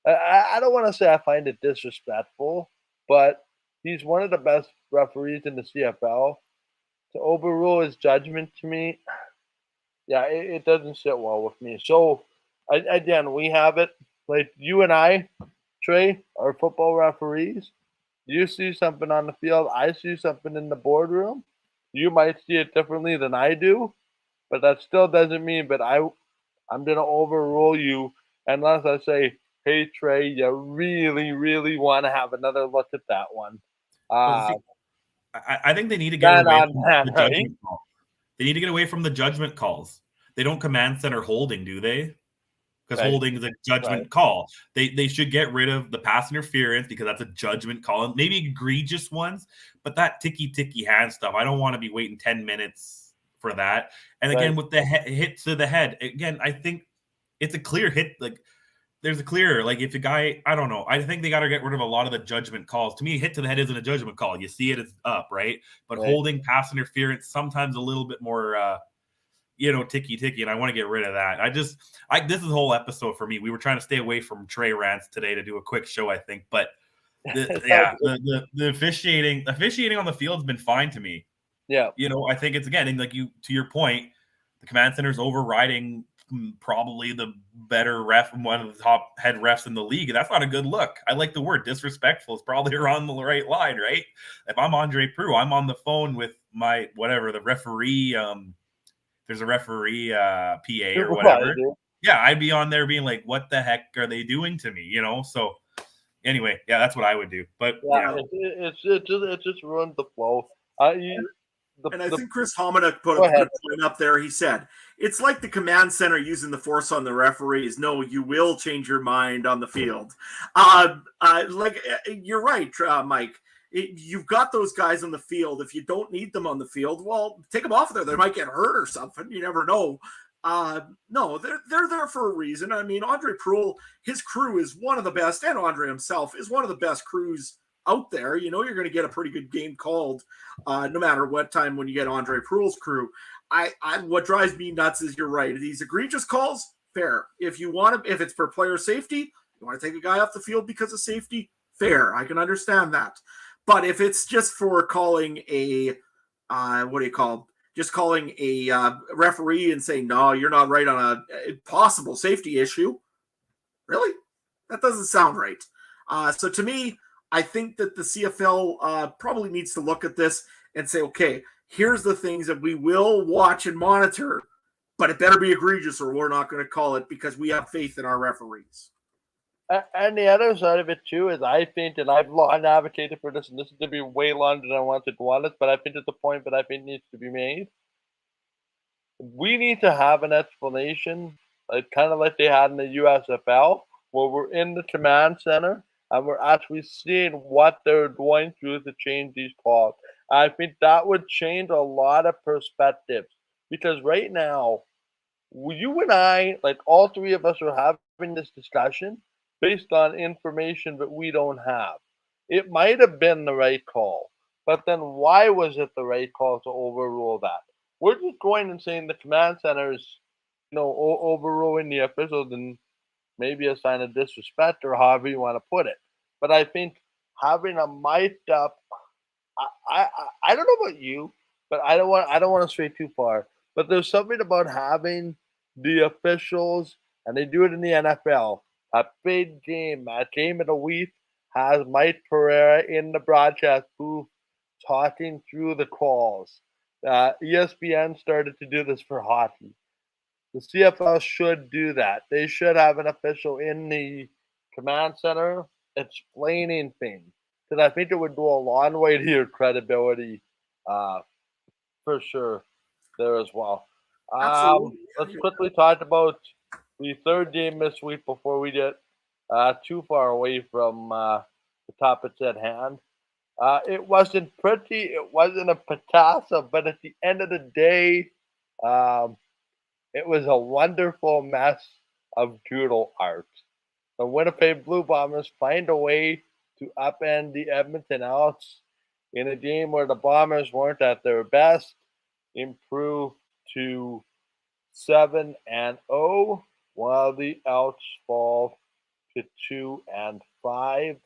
I don't want to say I find it disrespectful, but he's one of the best referees in the CFL. To overrule his judgment to me, yeah, it doesn't sit well with me. So, again, we have it. Like you and I, Trey, are football referees. You see something on the field, I see something in the boardroom. You might see it differently than I do, but that still doesn't mean that I'm gonna overrule you unless I say, "Hey Trey, you really, really want to have another look at that one." Well, Uh, see, I think they need to get man away on from man, the right? judgment call. They need to get away from the judgment calls. They don't command center holding, do they? Because Right, holding is a right, judgment call. They should get rid of the pass interference because that's a judgment call. And maybe egregious ones, but that ticky hand stuff, I don't want to be waiting 10 minutes for that. And again, right. with the hit to the head, again, I think it's a clear hit. Like there's a clear, like if a guy, I don't know. I think they got to get rid of a lot of the judgment calls. To me, hit to the head isn't a judgment call. You see it, it's up, right? But Right. holding, pass interference, sometimes a little bit more ticky, and I want to get rid of that. This is the whole episode for me. We were trying to stay away from Trey rants today to do a quick show, I think. But the officiating on the field's been fine to me. Yeah. I think it's again, and like you to your point, the command center's overriding probably the better ref, one of the top head refs in the league. And that's not a good look. I like the word disrespectful. It's probably on the right line, right? If I'm Andre Prue, I'm on the phone with my the referee. There's a referee PA or whatever. Yeah, I'd be on there being like, what the heck are they doing to me? So anyway, yeah, that's what I would do. But yeah. It just ruined the flow. And I think Chris Hominick put a good point up there. He said, it's like the command center using the force on the referees. No, you will change your mind on the field. You're right, Mike. You've got those guys on the field. If you don't need them on the field, well, take them off there. They might get hurt or something. You never know. No, they're there for a reason. I mean, Andre Proulx, his crew is one of the best, and Andre himself is one of the best crews out there. You're going to get a pretty good game called no matter what time when you get Andre Proulx's crew. What drives me nuts is you're right. These egregious calls, fair. If it's for player safety, you want to take a guy off the field because of safety, fair. I can understand that. But if it's just for calling just calling a referee and saying, no, you're not right on a possible safety issue, really? That doesn't sound right. So to me, I think that the CFL probably needs to look at this and say, okay, here's the things that we will watch and monitor, but it better be egregious or we're not going to call it because we have faith in our referees. And the other side of it, too, is I think, and I've long advocated for this, and this is going to be way longer than I wanted to want it, but I think it's a point that I think needs to be made. We need to have an explanation, kind of like they had in the USFL, where we're in the command center and we're actually seeing what they're going through to change these calls. I think that would change a lot of perspectives because right now, you and I, like all three of us, are having this discussion based on information that we don't have. It might have been the right call, but then why was it the right call to overrule that? We're just going and saying the command center is, overruling the officials and maybe a sign of disrespect or however you want to put it. But I think having a mic'd up, I don't know about you, but I don't want to stray too far. But there's something about having the officials, and they do it in the NFL. A big game, a game of the week, has Mike Pereira in the broadcast booth talking through the calls. ESPN started to do this for hockey. The CFL should do that. They should have an official in the command center explaining things because I think it would go a long way to your credibility, for sure, there as well. Let's quickly talk about the third game this week before we get too far away from the topics at hand. It wasn't pretty. It wasn't a patassa, but at the end of the day, it was a wonderful mess of doodle art. The Winnipeg Blue Bombers find a way to upend the Edmonton Elks in a game where the Bombers weren't at their best, improve to 7-0 while the Elks fall to 2-5.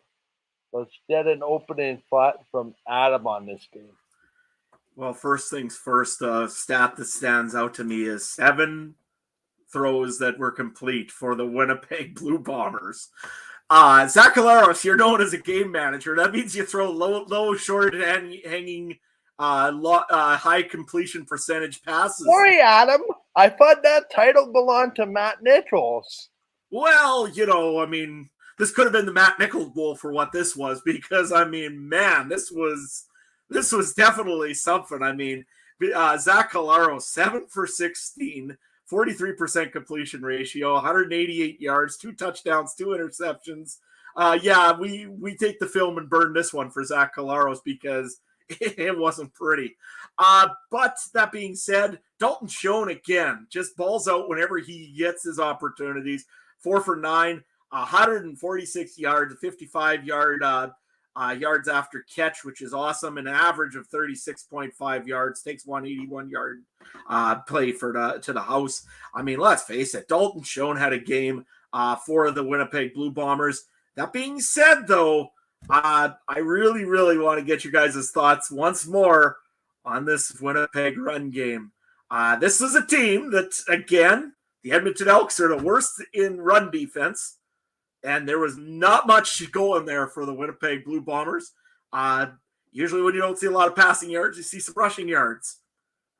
Let's get an opening thought from Adam on this game. Well, first things first, stat that stands out to me is 7 throws that were complete for the Winnipeg Blue Bombers. Zach Collaros, you're known as a game manager. That means you throw low, short, and hanging, high completion percentage passes. Sorry, Adam. I thought that title belonged to Matt Nichols. Well, I mean, this could have been the Matt Nichols Bowl for what this was, because, I mean, man, this was definitely something. I mean, Zach Collaros, 7 for 16, 43% completion ratio, 188 yards, 2 touchdowns, 2 interceptions. We take the film and burn this one for Zach Collaros because it wasn't pretty. But that being said, Dalton Schoen again just balls out whenever he gets his opportunities. 4 for 9, 146 yards, 55 yards after catch, which is awesome. An average of 36.5 yards, takes 181 yard play to the house. I mean, let's face it, Dalton Schoen had a game for the Winnipeg Blue Bombers. That being said, though, I really, really want to get you guys' thoughts once more on this Winnipeg run game. This is a team that, again, the Edmonton Elks are the worst in run defense, and there was not much going there for the Winnipeg Blue Bombers. Usually when you don't see a lot of passing yards, you see some rushing yards.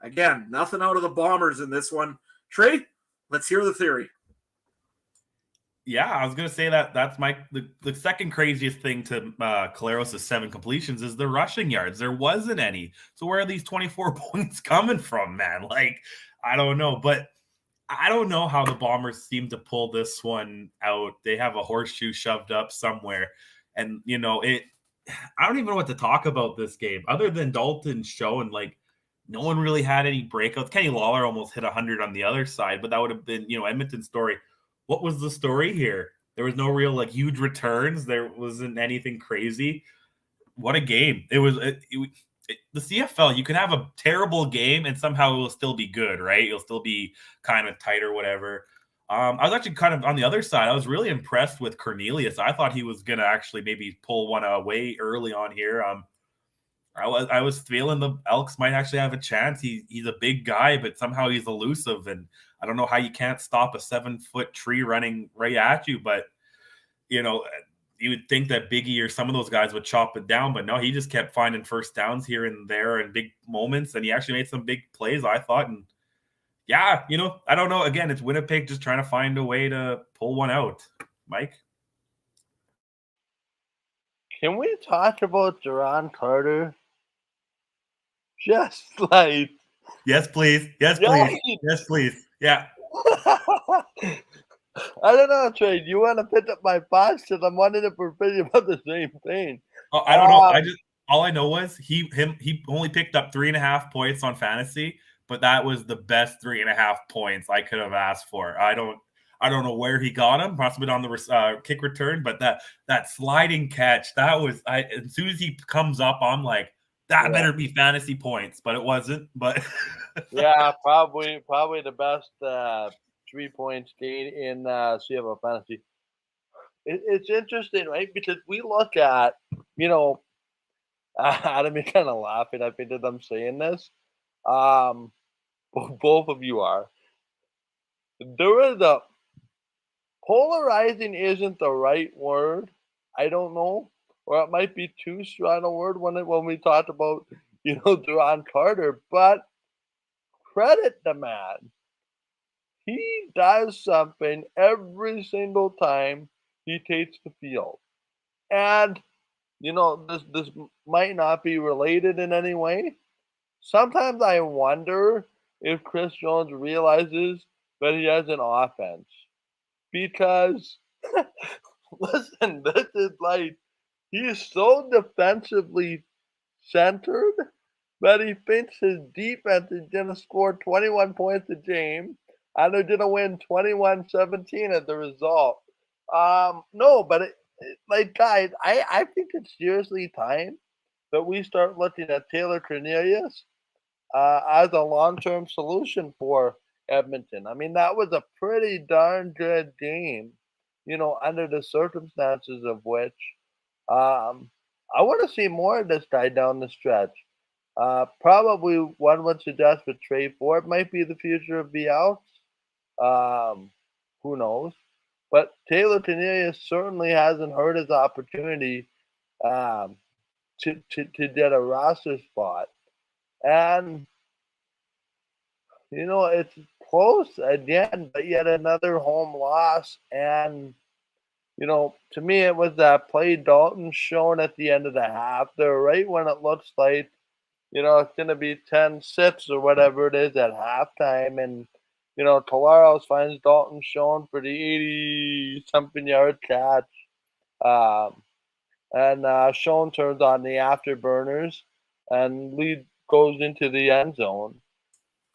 Again, nothing out of the Bombers in this one. Trey, let's hear the theory. Yeah, I was going to say that's the second craziest thing to Collaros' 7 completions is the rushing yards. There wasn't any. So where are these 24 points coming from, man? Like, I don't know. But I don't know how the Bombers seem to pull this one out. They have a horseshoe shoved up somewhere. And, I don't even know what to talk about this game. Other than Dalton Schoen, like, no one really had any breakouts. Kenny Lawler almost hit 100 on the other side, but that would have been, Edmonton's story. What was the story here? There was no real, like, huge returns. There wasn't anything crazy. What a game. It was the CFL, you can have a terrible game and somehow it will still be good, right? It'll still be kind of tight or whatever. I was actually kind of on the other side. I was really impressed with Cornelius. I thought he was going to actually maybe pull one away early on here. I was feeling the Elks might actually have a chance. He's a big guy, but somehow he's elusive, and I don't know how you can't stop a 7-foot tree running right at you. But you would think that Biggie or some of those guys would chop it down, but no, he just kept finding first downs here and there and big moments, and he actually made some big plays, I thought. And yeah, I don't know. Again, it's Winnipeg just trying to find a way to pull one out. Mike? Can we talk about Duron Carter? Just like... Yes, please. Yes, please. Yes, please. Yeah. I don't know, Trey. Do you want to pick up my thoughts? Because I'm wondering if we're thinking about the same thing. Oh, I don't know. All I know was he only picked up 3.5 points on fantasy, but that was the best 3.5 points I could have asked for. I don't know where he got him, possibly on the kick return, but that sliding catch, that was as soon as he comes up, I'm like, that better be fantasy points, but it wasn't. But yeah, probably the best 3 points gained in CFL fantasy. It's interesting, right? Because we look at, Adam, you're kind of laughing at me that I'm saying this. Both of you are. There is a polarizing isn't the right word. I don't know. Or it might be too strong a word when we talked about, Duron Carter. But credit the man. He does something every single time he takes the field. And, this might not be related in any way. Sometimes I wonder if Chris Jones realizes that he has an offense. Because, listen, this is like, he is so defensively centered that he thinks his defense is going to score 21 points a game. And they're going to win 21-17 as the result. No, but guys, I think it's seriously time that we start looking at Taylor Cornelius as a long-term solution for Edmonton. I mean, that was a pretty darn good game, under the circumstances of which um, I want to see more of this guy down the stretch. Probably one would suggest that Trey Ford might be the future of the Elks. Who knows? But Taylor Cornelius certainly hasn't hurt his opportunity um, to get a roster spot. And, it's close again, but yet another home loss. And, to me, it was that play Dalton shown at the end of the half there, right when it looks like, it's going to be 10-6 or whatever it is at halftime. And, Talaros finds Dalton Schoen for the 80-something yard catch. And Schoen turns on the afterburners and lead goes into the end zone.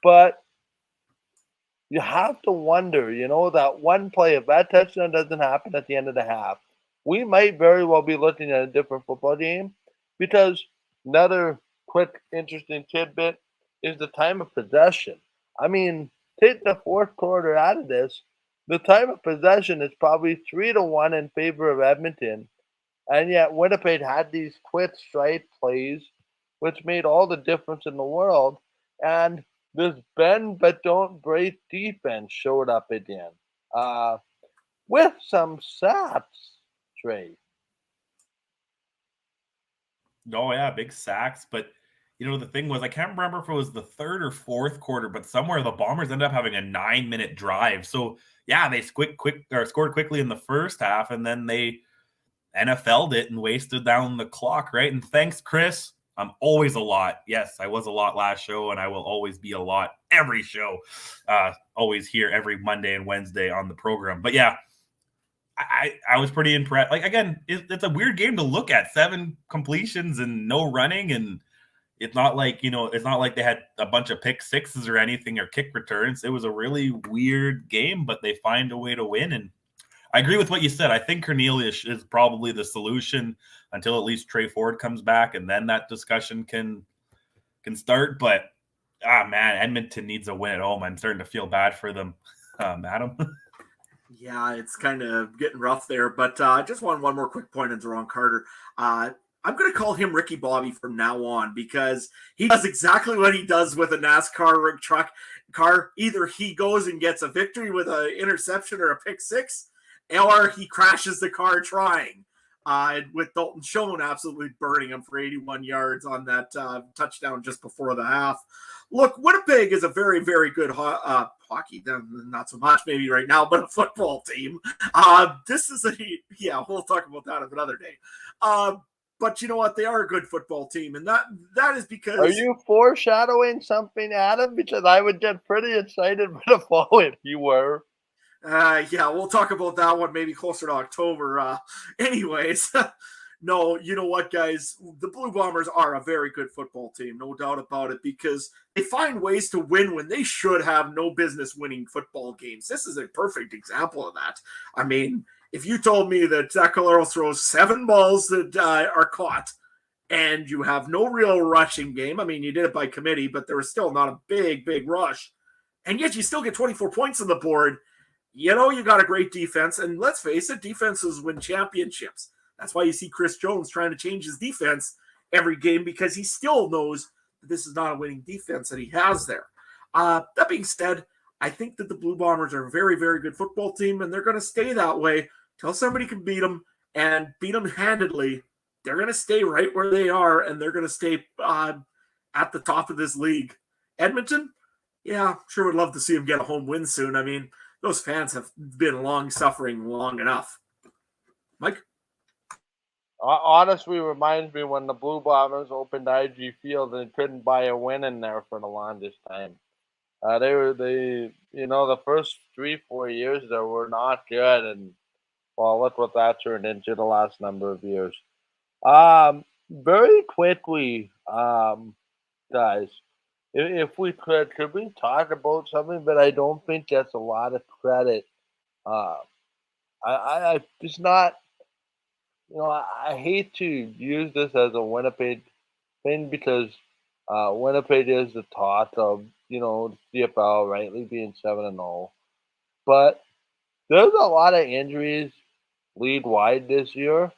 But you have to wonder, that one play, if that touchdown doesn't happen at the end of the half, we might very well be looking at a different football game, because another quick, interesting tidbit is the time of possession. I mean, take the fourth quarter out of this, the time of possession is probably 3-1 in favor of Edmonton, and yet Winnipeg had these quick strike plays, which made all the difference in the world, and this bend but don't break defense showed up again, with some sacks, Trey. Oh yeah, big sacks. But the thing was, I can't remember if it was the third or fourth quarter, but somewhere the Bombers ended up having a 9-minute drive. So yeah, they scored quickly in the first half, and then they NFL'd it and wasted down the clock, right? And thanks, Chris. I'm always a lot. Yes, I was a lot last show, and I will always be a lot every show. Always here every Monday and Wednesday on the program. But yeah, I was pretty impressed. Like, again, it's a weird game to look at. 7 completions and no running, and it's not like they had a bunch of pick sixes or anything or kick returns. It was a really weird game, but they find a way to win. And I agree with what you said. I think Cornelius is probably the solution until at least Trey Ford comes back, and then that discussion can start. But man, Edmonton needs a win at home. I'm starting to feel bad for them, Adam. Yeah, it's kind of getting rough there. But just one more quick point on Jerron Carter. I'm going to call him Ricky Bobby from now on, because he does exactly what he does with a NASCAR truck car. Either he goes and gets a victory with an interception or a pick six, or he crashes the car trying, with Dalton Schoen absolutely burning him for 81 yards on that touchdown just before the half. Look, Winnipeg is a very, very good hockey, not so much maybe right now, but a football team. We'll talk about that another day. But you know what? They are a good football team, and that is because... Are you foreshadowing something, Adam? Because I would get pretty excited for the fall if you were. Yeah, we'll talk about that one maybe closer to October. Anyways, no, you know what, guys? The Blue Bombers are a very good football team, no doubt about it, because they find ways to win when they should have no business winning football games. This is a perfect example of that. I mean, if you told me that Zach Calero throws 7 balls that are caught and you have no real rushing game, I mean, you did it by committee, but there was still not a big rush, and yet you still get 24 points on the board, you got a great defense. And let's face it, defenses win championships. That's why you see Chris Jones trying to change his defense every game, because he still knows that this is not a winning defense that he has there. That being said, I think that the Blue Bombers are a very, very good football team, and they're going to stay that way till somebody can beat them, and beat them handedly. They're going to stay right where they are, and they're going to stay at the top of this league. Edmonton, yeah, sure would love to see them get a home win soon. I mean, those fans have been suffering long enough. Mike? Honestly, reminds me when the Blue Bombers opened IG Field and couldn't buy a win in there for the longest time. The first 3-4 years there were not good, and well, look what that turned into the last number of years. Very quickly, guys, if we could we talk about something that I don't think gets a lot of credit? I just not, I hate to use this as a Winnipeg thing, because Winnipeg is the thought of CFL rightly being 7-0, but there's a lot of injuries league-wide this year.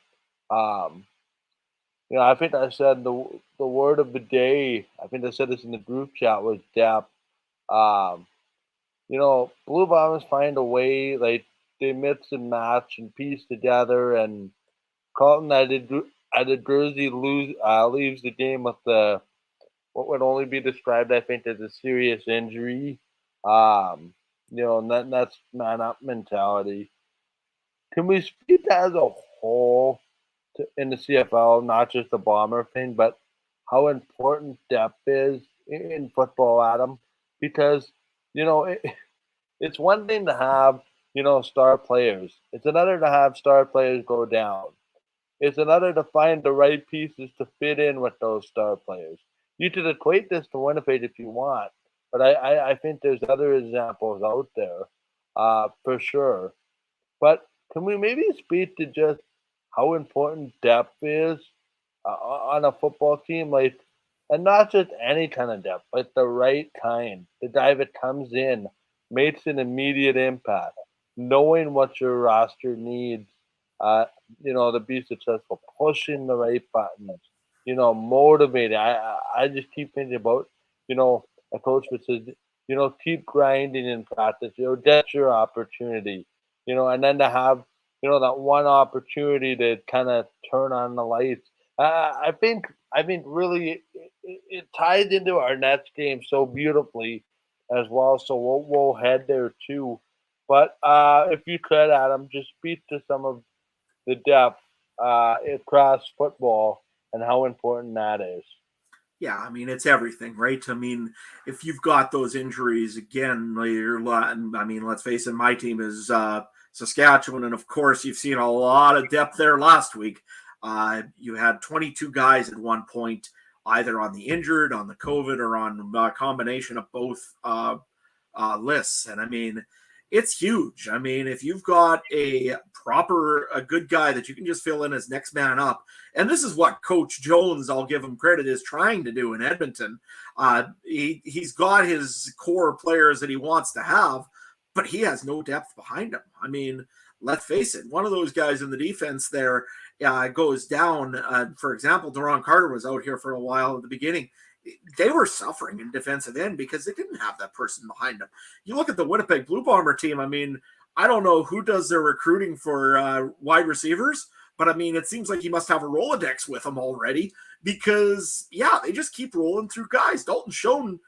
I think I said the word of the day. I think I said this in the group chat was depth. Um, Blue Bombers find a way, like they mix and match and piece together. And Carlton added Jersey leaves the game with what would only be described, I think, as a serious injury. And that's man up mentality. Can we speak as a whole in the CFL, not just the Bomber thing, but how important depth is in football, Adam? Because it's one thing to have star players. It's another to have star players go down. It's another to find the right pieces to fit in with those star players. You could equate this to Winnipeg if you want, but I think there's other examples out there, for sure. But can we maybe speak to just how important depth is on a football team? Like, and not just any kind of depth, but the right kind. The guy that comes in, makes an immediate impact, knowing what your roster needs, to be successful, pushing the right buttons, motivating. I just keep thinking about, a coach that says, keep grinding in practice, that's your opportunity, and then to have, that one opportunity to kind of turn on the lights. I think really it ties into our next game so beautifully as well. So we'll head there too. But if you could, Adam, just speak to some of the depth across football and how important that is. Yeah, I mean, it's everything, right? I mean, if you've got those injuries again, let's face it, my team is Saskatchewan, and of course, you've seen a lot of depth there last week. You had 22 guys at one point, either on the injured, on the COVID, or on a combination of both lists. And I mean, it's huge. I mean, if you've got a good guy that you can just fill in as next man up, and this is what Coach Jones, I'll give him credit, is trying to do in Edmonton. He's got his core players that he wants to have, but he has no depth behind him. I mean, let's face it, one of those guys in the defense there goes down. For example, Deron Carter was out here for a while at the beginning. They were suffering in defensive end because they didn't have that person behind them. You look at the Winnipeg Blue Bomber team. I mean, I don't know who does their recruiting for wide receivers, but I mean, it seems like he must have a Rolodex with them already because, yeah, they just keep rolling through guys. Dalton Schoen,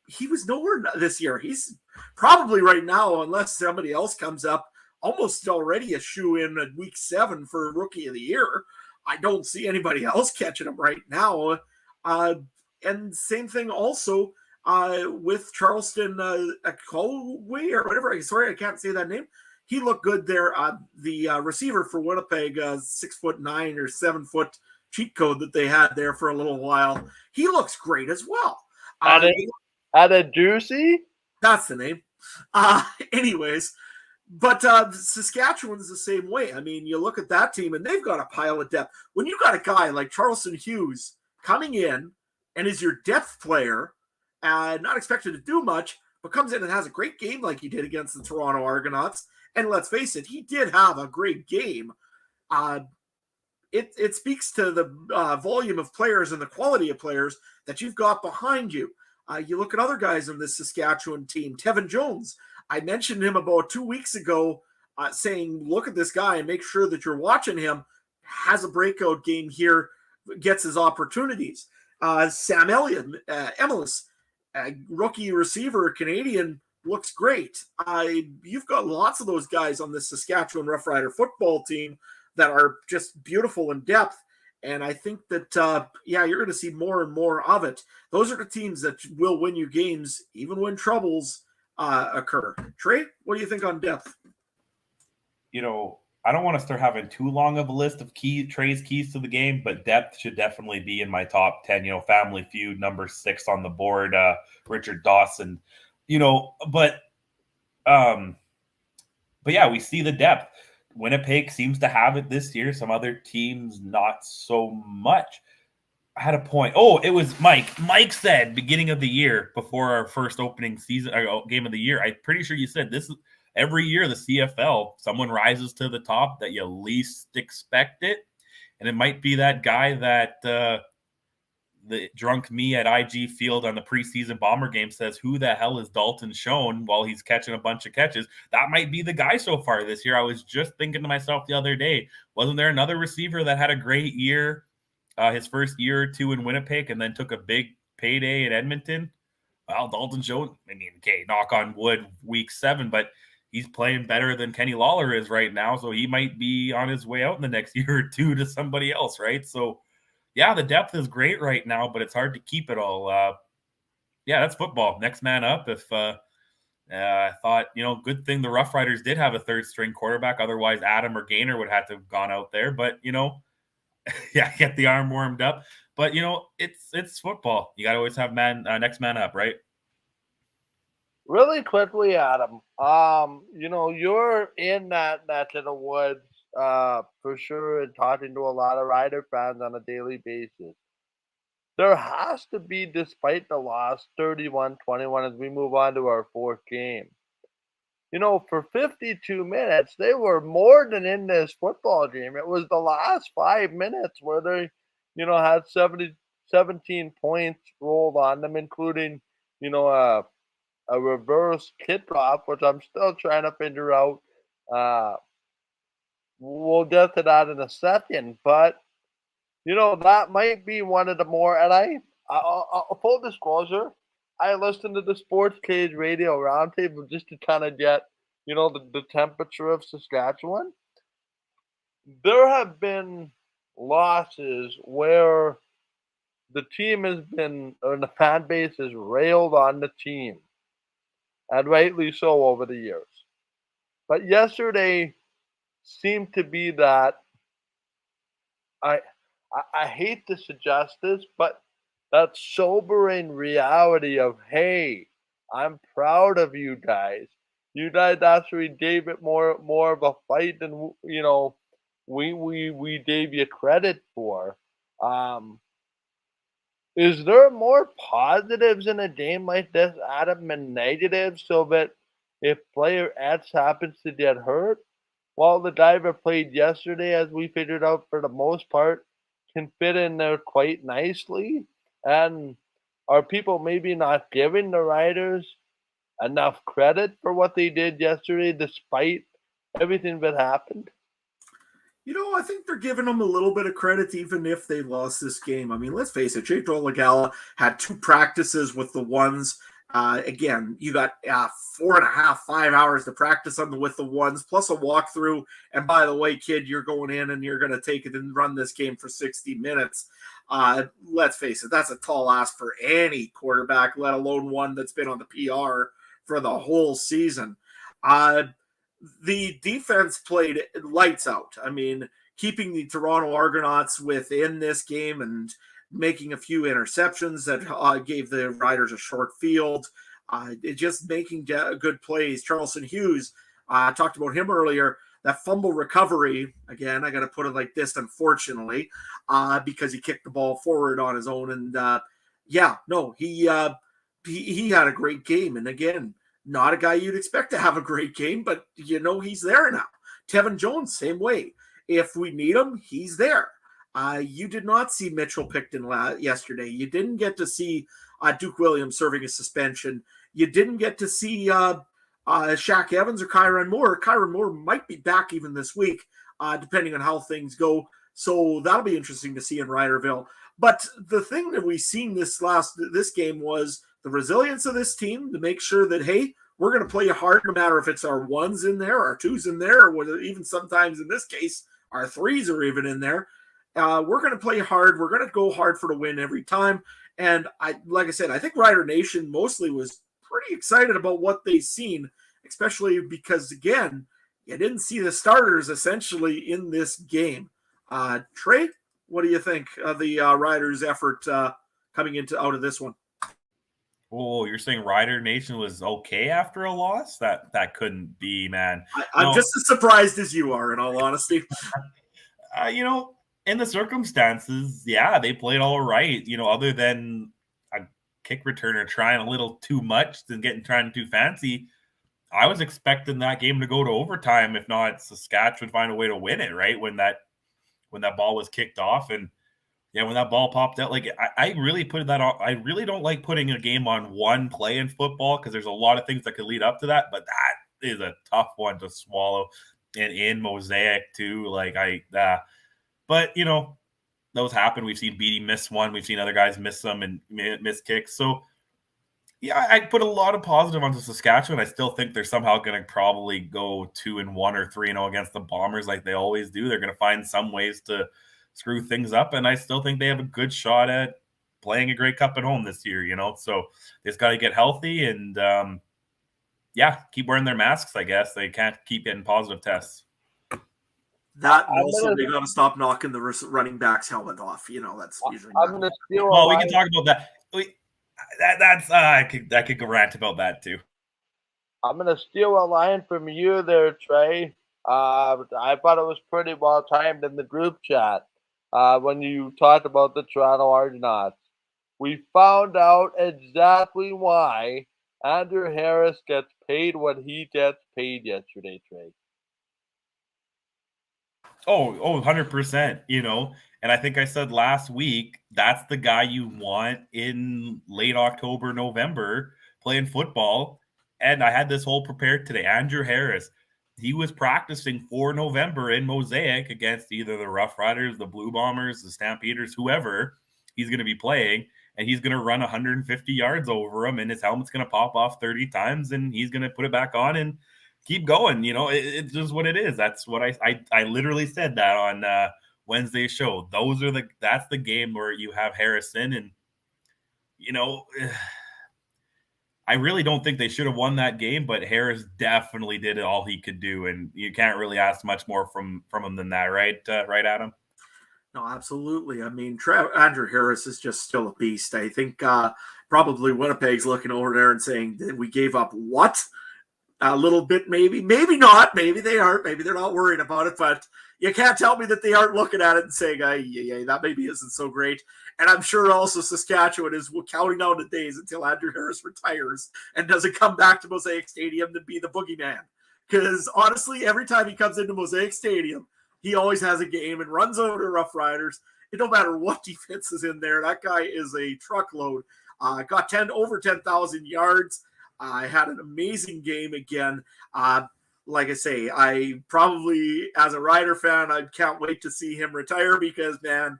he was nowhere this year. He's probably right now, unless somebody else comes up, almost already a shoe-in at week 7 for Rookie of the Year. I don't see anybody else catching him right now. And same thing also with Charleston Colway or whatever. Sorry, I can't say that name. He looked good there. The receiver for Winnipeg, 6'9" or 7 foot cheat code that they had there for a little while. He looks great as well. Adedussi? That's the name. Anyways, but Saskatchewan's the same way. I mean, you look at that team and they've got a pile of depth. When you got a guy like Charleston Hughes coming in and is your depth player, not expected to do much, but comes in and has a great game like he did against the Toronto Argonauts. And let's face it, he did have a great game. It speaks to the volume of players and the quality of players that you've got behind you. You look at other guys on this Saskatchewan team. Tevin Jones, I mentioned him about 2 weeks ago, saying, look at this guy and make sure that you're watching him. Has a breakout game here, gets his opportunities. Sam Elliott, Emilus, rookie receiver, Canadian, looks great. You've got lots of those guys on this Saskatchewan Roughrider football team that are just beautiful in depth. And I think that, you're going to see more and more of it. Those are the teams that will win you games, even when troubles occur. Trey, what do you think on depth? I don't want to start having too long of a list of Trey's keys to the game, but depth should definitely be in my top 10. Family Feud, number 6 on the board, Richard Dawson. But yeah, we see the depth. Winnipeg seems to have it this year. Some other teams, not so much. I had a point. Oh, it was Mike. Mike said beginning of the year before our first opening season game of the year. I'm pretty sure you said this is every year the CFL, someone rises to the top that you least expect it. And it might be that guy that the drunk me at IG Field on the preseason Bomber game says, who the hell is Dalton Schoen while he's catching a bunch of catches? That might be the guy so far this year. I was just thinking to myself the other day, wasn't there another receiver that had a great year his first year or two in Winnipeg and then took a big payday in Edmonton? Well, Dalton Schoen, I mean, okay, knock on wood, week 7, but he's playing better than Kenny Lawler is right now, so he might be on his way out in the next year or two to somebody else, right? So, yeah, the depth is great right now, but it's hard to keep it all. Yeah, that's football. Next man up. If I thought, good thing the Roughriders did have a third-string quarterback. Otherwise, Adam or Gaynor would have to have gone out there. But, yeah, get the arm warmed up. But, it's football. You got to always have next man up, right? Really quickly, Adam, you're in that neck of the woods for sure and talking to a lot of Rider fans on a daily basis. There has to be, despite the loss 31-21 as we move on to our fourth game. For 52 minutes, they were more than in this football game. It was the last 5 minutes where they, had 17 points rolled on them, including, a reverse kickoff, which I'm still trying to figure out. We'll get to that in a second, but that might be one of the more. And I'll full disclosure, I listened to the Sports Cage Radio Roundtable just to kind of get the temperature of Saskatchewan. There have been losses where the team has been, or the fan base has railed on the team, and rightly so over the years. But yesterday seemed to be that I hate to suggest this, but that sobering reality of, hey, I'm proud of you guys. You guys actually gave it more of a fight than we gave you credit for. Is there more positives in a game like this, Adam, than negatives, so that if player X happens to get hurt, well, the guy that played yesterday, as we figured out for the most part, can fit in there quite nicely? And are people maybe not giving the Riders enough credit for what they did yesterday despite everything that happened? I think they're giving them a little bit of credit even if they lost this game. I mean, let's face it, Jake Dolegala had 2 practices with the ones. Again, you got 4.5, 5 hours to practice with the ones, plus a walkthrough. And by the way, kid, you're going in and you're going to take it and run this game for 60 minutes. Let's face it, that's a tall ask for any quarterback, let alone one that's been on the PR for the whole season. The defense played lights out. I mean, keeping the Toronto Argonauts within this game and making a few interceptions that gave the Riders a short field. Just making good plays. Charleston Hughes, I talked about him earlier. That fumble recovery, again, I got to put it like this, unfortunately, because he kicked the ball forward on his own. And he had a great game. And again, not a guy you'd expect to have a great game, but he's there now. Tevin Jones, same way. If we need him, he's there. You did not see Mitchell Picton yesterday. You didn't get to see Duke Williams serving a suspension. You didn't get to see Shaq Evans or Kyron Moore. Kyron Moore might be back even this week, depending on how things go. So that'll be interesting to see in Riderville. But the thing that we seen this game was the resilience of this team to make sure that, hey, we're going to play hard no matter if it's our ones in there, our twos in there, or even sometimes in this case, our threes are even in there. We're going to play hard. We're going to go hard for the win every time. And like I said, I think Rider Nation mostly was pretty excited about what they've seen, especially because, again, you didn't see the starters essentially in this game. Trey, what do you think of the Riders' effort coming out of this one? Oh, you're saying Rider Nation was okay after a loss? That couldn't be, man. I'm just as surprised as you are, in all honesty. in the circumstances, yeah, they played all right. Other than a kick returner trying a little too much and trying too fancy, I was expecting that game to go to overtime. If not, Saskatchewan find a way to win it. Right when that ball was kicked off, and yeah, when that ball popped out, like I really put that on. I really don't like putting a game on one play in football because there's a lot of things that could lead up to that. But that is a tough one to swallow, and in Mosaic too. But those happen. We've seen Beatty miss one. We've seen other guys miss some and miss kicks. So yeah, I put a lot of positive onto Saskatchewan. I still think they're somehow going to probably go 2-1 or 3-0 against the Bombers like they always do. They're going to find some ways to screw things up, and I still think they have a good shot at playing a Grey Cup at home this year. So they just got to get healthy and keep wearing their masks. I guess they can't keep getting positive tests. That also, they got to stop knocking the running back's helmet off. That's usually. Well, we can talk about that. I could go rant about that too. I'm gonna steal a line from you there, Trey. I thought it was pretty well timed in the group chat when you talked about the Toronto Argonauts. We found out exactly why Andrew Harris gets paid what he gets paid yesterday, Trey. Oh, 100%, and I think I said last week, that's the guy you want in late October, November playing football. And I had this whole prepared today. Andrew Harris, he was practicing for November in Mosaic against either the Roughriders, the Blue Bombers, the Stampeders, whoever he's going to be playing. And he's going to run 150 yards over him, and his helmet's going to pop off 30 times, and he's going to put it back on and keep going. It's just what it is. That's what I literally said that on Wednesday's show. That's the game where you have Harrison, and I really don't think they should have won that game, but Harris definitely did all he could do, and you can't really ask much more from him than that, right? Right, Adam? No, absolutely. I mean, Andrew Harris is just still a beast. I think probably Winnipeg's looking over there and saying that we gave up what? A little bit, maybe not. Maybe they aren't. Maybe they're not worried about it. But you can't tell me that they aren't looking at it and saying, yeah, that maybe isn't so great. And I'm sure also Saskatchewan is counting down the days until Andrew Harris retires and doesn't come back to Mosaic Stadium to be the boogeyman. Because honestly, every time he comes into Mosaic Stadium, he always has a game and runs over to Roughriders. It don't matter what defense is in there. That guy is a truckload. Got over 10,000 yards. I had an amazing game again. Like I say, I probably, as a Rider fan, I can't wait to see him retire because, man,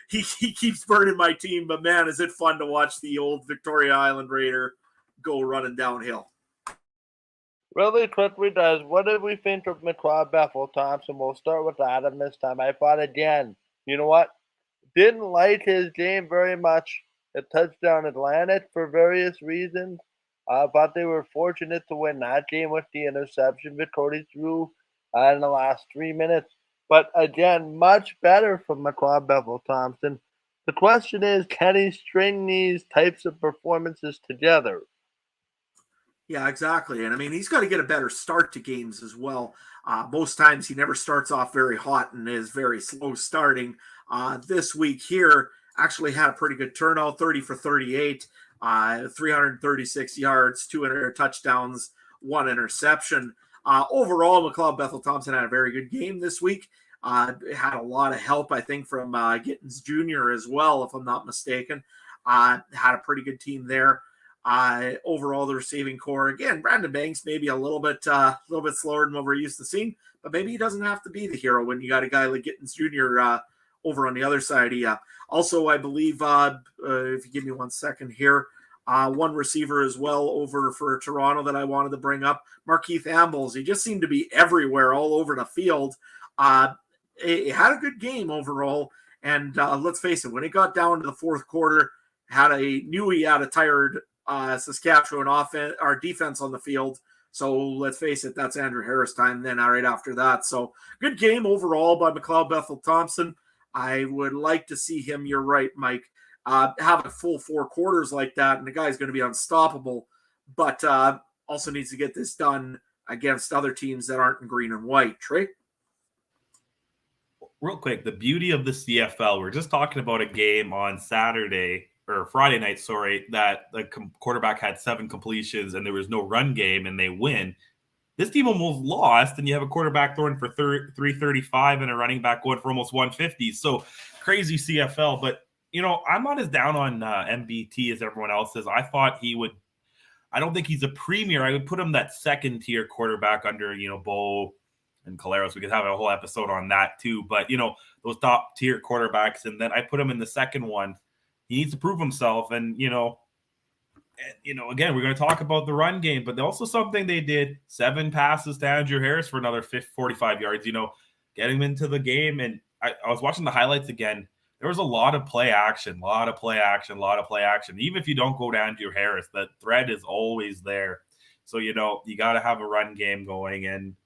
he keeps burning my team. But, man, is it fun to watch the old Victoria Island Raider go running downhill. Really quickly, guys, what did we think of McLeod Bethel Thompson? We'll start with Adam this time. I thought, again, you know what? Didn't like his game very much at Touchdown Atlantic for various reasons. But they were fortunate to win that game with the interception that Cody threw in the last 3 minutes. But again, much better from McLeod Bethel Thompson. The question is, can he string these types of performances together? Yeah, exactly. And I mean, he's got to get a better start to games as well. Most times he never starts off very hot and is very slow starting. This week here actually had a pretty good turnout, 30 for 38. 336 yards, 200 touchdowns, 1 interception. Overall, McLeod Bethel Thompson had a very good game this week. Had a lot of help, I think, from Gittins Jr. as well, if I'm not mistaken. Had a pretty good team there. Overall, the receiving core, again, Brandon Banks maybe a little bit slower than what we're used to seeing, but maybe he doesn't have to be the hero when you got a guy like Gittins Jr. Over on the other side. Also, I believe, if you give me 1 second here, one receiver as well over for Toronto that I wanted to bring up, Markeith Ambles. He just seemed to be everywhere, all over the field. He had a good game overall, and let's face it, when it got down to the fourth quarter, knew he had a tired Saskatchewan offense, our defense on the field. So let's face it, that's Andrew Harris time then right after that. So good game overall by McLeod Bethel Thompson. I would like to see him, you're right, Mike, have a full 4 quarters like that, and the guy's going to be unstoppable, but also needs to get this done against other teams that aren't in green and white. Trey? real quick, the beauty of the CFL, we're just talking about a game on Saturday or Friday night, sorry, that the quarterback had 7 completions and there was no run game and they win. This team almost lost, and you have a quarterback throwing for 335 and a running back going for almost 150. So crazy CFL. But, I'm not as down on MBT as everyone else is. I thought he would – I don't think he's a premier. I would put him that second-tier quarterback under, Bo and Caleros. We could have a whole episode on that too. But, those top-tier quarterbacks, and then I put him in the second one. He needs to prove himself, and, again, we're going to talk about the run game, but also something they did, 7 passes to Andrew Harris for another 45 yards, get him into the game. And I was watching the highlights again. There was a lot of play action. Even if you don't go to Andrew Harris, that threat is always there. So, you got to have a run game going. And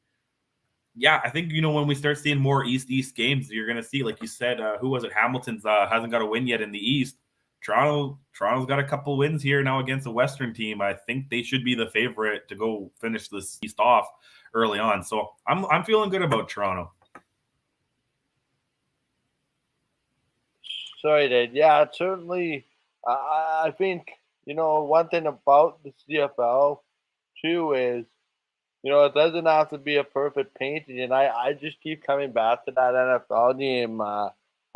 yeah, I think, when we start seeing more East games, you're going to see, like you said, who was it? Hamilton's hasn't got a win yet in the East. Toronto's got a couple wins here now against a Western team. I think they should be the favorite to go finish this East off early on. So I'm feeling good about Toronto. Sorry, Dave. Yeah, certainly. I think, one thing about the CFL, too, is, it doesn't have to be a perfect painting. And I just keep coming back to that NFL game. I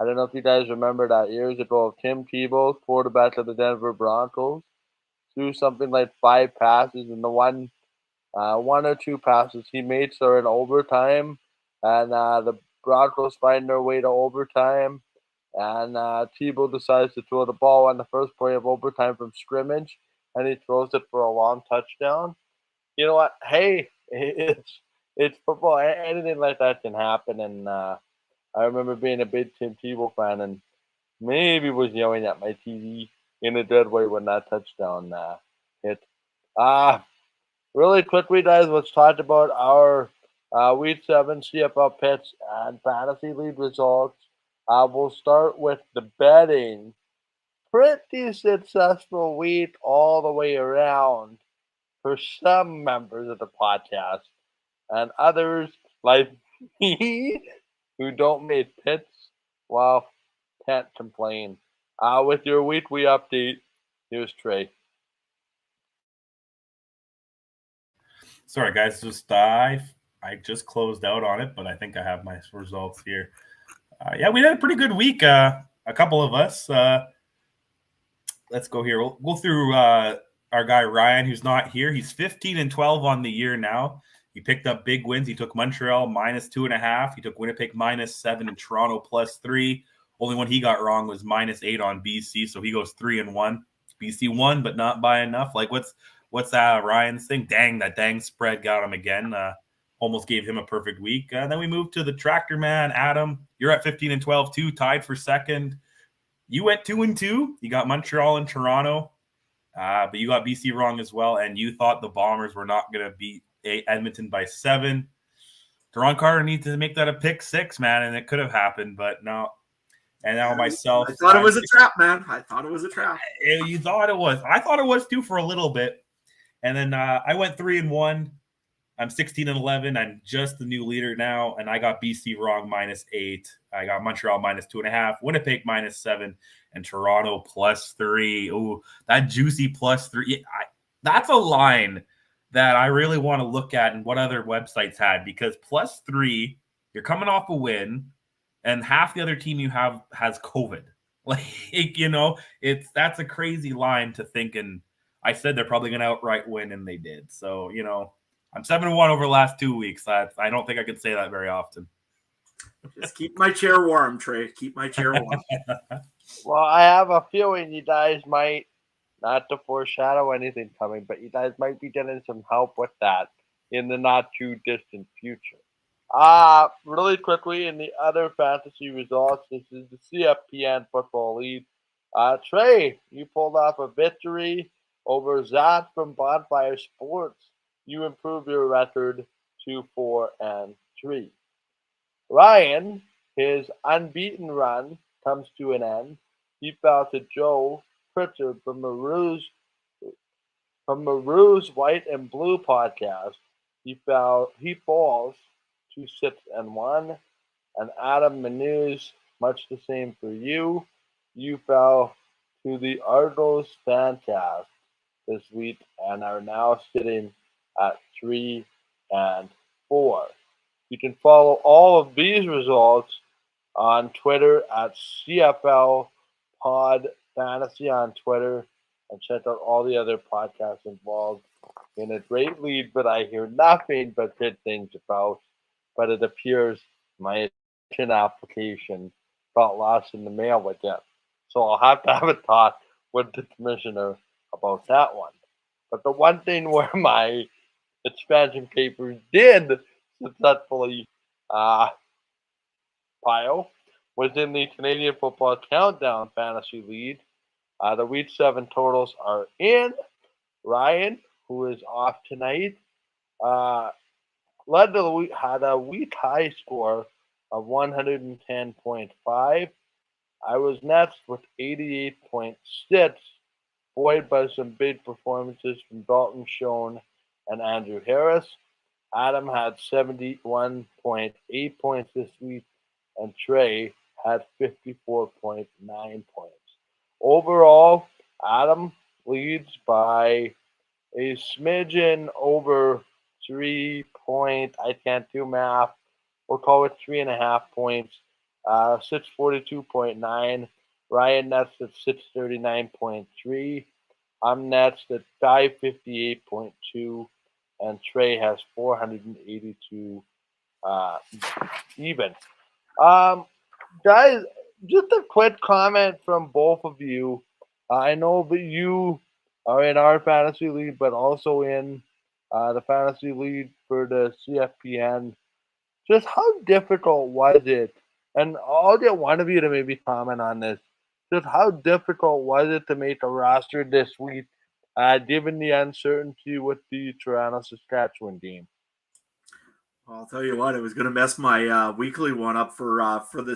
don't know if you guys remember that years ago, Tim Tebow, quarterback of the Denver Broncos, threw something like 5 passes, and the one or 2 passes he made so in overtime, and the Broncos find their way to overtime, and Tebow decides to throw the ball on the first play of overtime from scrimmage, and he throws it for a long touchdown. You know what? Hey, it's football. Anything like that can happen, and I remember being a big Tim Tebow fan and maybe was yelling at my TV in a dead way when that touchdown hit. Really quickly, guys, let's talk about our Week 7 CFL picks and fantasy league results. We'll start with the betting. Pretty successful week all the way around for some members of the podcast, and others like me who don't make picks, well, can't complain. With your weekly update, here's Trey. Sorry, guys, I just closed out on it, but I think I have my results here. Yeah, we had a pretty good week. A couple of us. Let's go here. We'll go through our guy Ryan, who's not here. He's 15-12 on the year now. He picked up big wins. He took Montreal -2.5. He took Winnipeg -7 and Toronto +3. Only one he got wrong was -8 on BC, so he goes 3-1. BC won, but not by enough. Like what's Ryan's thing? That spread got him again. Almost gave him a perfect week. Then we moved to the Tractor Man, Adam. You're at 15-12 too, tied for second. You went 2-2. You got Montreal and Toronto, but you got BC wrong as well, and you thought the Bombers were not going to beat Edmonton by 7. Deron Carter needs to make that a pick 6, man, and it could have happened, but no. And now myself. I thought it was a trap, man. I thought it was a trap. You thought it was. I thought it was too for a little bit. And then I went 3-1. I'm 16-11. I'm just the new leader now, and I got BC wrong -8. I got Montreal -2.5, Winnipeg -7, and Toronto +3. Ooh, that juicy +3. That's a line that I really want to look at and what other websites had, because +3, you're coming off a win, and half the other team you have has COVID. That's a crazy line to think. And I said they're probably going to outright win, and they did. So, I'm 7-1 over the last 2 weeks. I don't think I could say that very often. Just keep my chair warm, Trey. Keep my chair warm. Well, I have a feeling you guys might, not to foreshadow anything coming, but you guys might be getting some help with that in the not too distant future. Really quickly, in the other fantasy results, this is the CFPN Football League. Trey, you pulled off a victory over Zach from Bonfire Sports. You improved your record to 4-3. Ryan, his unbeaten run comes to an end. He fell to Joe Pritchard from Maru's White and Blue podcast. He falls to 6-1. And Adam Menuz, much the same for you. You fell to the Argos Fancast this week and are now sitting at 3 and 4. You can follow all of these results on Twitter at CFL Pod Fantasy on Twitter, and check out all the other podcasts involved in a great lead, but I hear nothing but good things about. But it appears my application got lost in the mail again. So I'll have to have a talk with the commissioner about that one. But the one thing where my expansion papers did successfully pile was in the Canadian Football Countdown Fantasy League. The Week 7 totals are in. Ryan, who is off tonight, led the week, had a week high score of 110.5. I was next with 88.6, buoyed by some big performances from Dalton Schoen and Andrew Harris. Adam had 71.8 points this week, and Trey had 54.9 points. Overall, Adam leads by a smidgen over 3 point. I can't do math. We'll call it 3.5 points. 642.9. Ryan next at 639.3. I'm next at 558.2. And Trey has 482 even. Guys, just a quick comment from both of you. I know that you are in our fantasy league, but also in the fantasy league for the CFPN. Just how difficult was it? And I'll get one of you to maybe comment on this. Just how difficult was it to make a roster this week, given the uncertainty with the Toronto Saskatchewan game? I'll tell you what, it was going to mess my weekly one up for the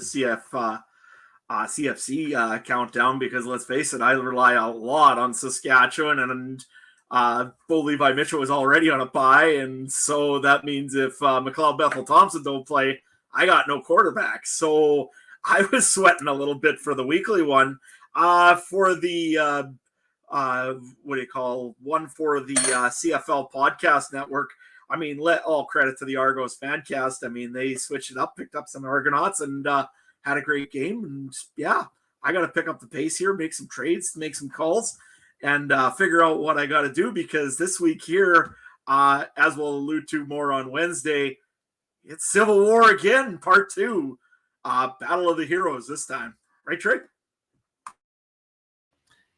CFC countdown, because let's face it, I rely a lot on Saskatchewan, and Bo Levi Mitchell was already on a bye, and so that means if McLeod Bethel Thompson don't play, I got no quarterback. So I was sweating a little bit for the weekly one. For the one for the CFL Podcast Network, I mean, let all credit to the Argos Fancast. I mean, they switched it up, picked up some Argonauts, and had a great game. And yeah, I got to pick up the pace here, make some trades, make some calls, and figure out what I got to do, because this week here, as we'll allude to more on Wednesday, it's Civil War again, part 2. Battle of the Heroes this time. Right, Trey?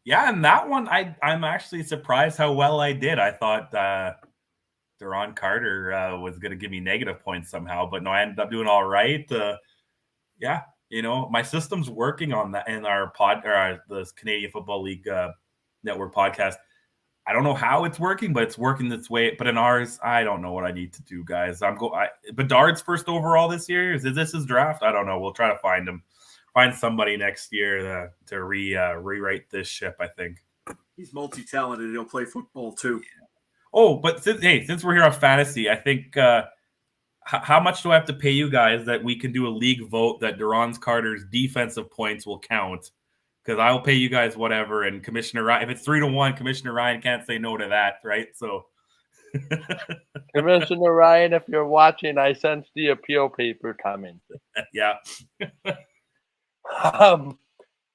Yeah, and that one, I'm actually surprised how well I did. I thought Deron Carter was going to give me negative points somehow, but no, I ended up doing all right. Yeah, my system's working on that in our the Canadian Football League Network podcast. I don't know how it's working, but it's working its way. But in ours, I don't know what I need to do, guys. Bedard's first overall this year. Is this his draft? I don't know. We'll try to find him. Find somebody next year to rewrite this ship, I think. He's multi-talented. He'll play football too. Yeah. Oh, but since we're here on fantasy, I think how much do I have to pay you guys that we can do a league vote that Deron Carter's defensive points will count? Because I'll pay you guys whatever, and Commissioner Ryan, if it's 3-1, Commissioner Ryan can't say no to that, right? So, Commissioner Ryan, if you're watching, I sense the appeal paper coming. Yeah. On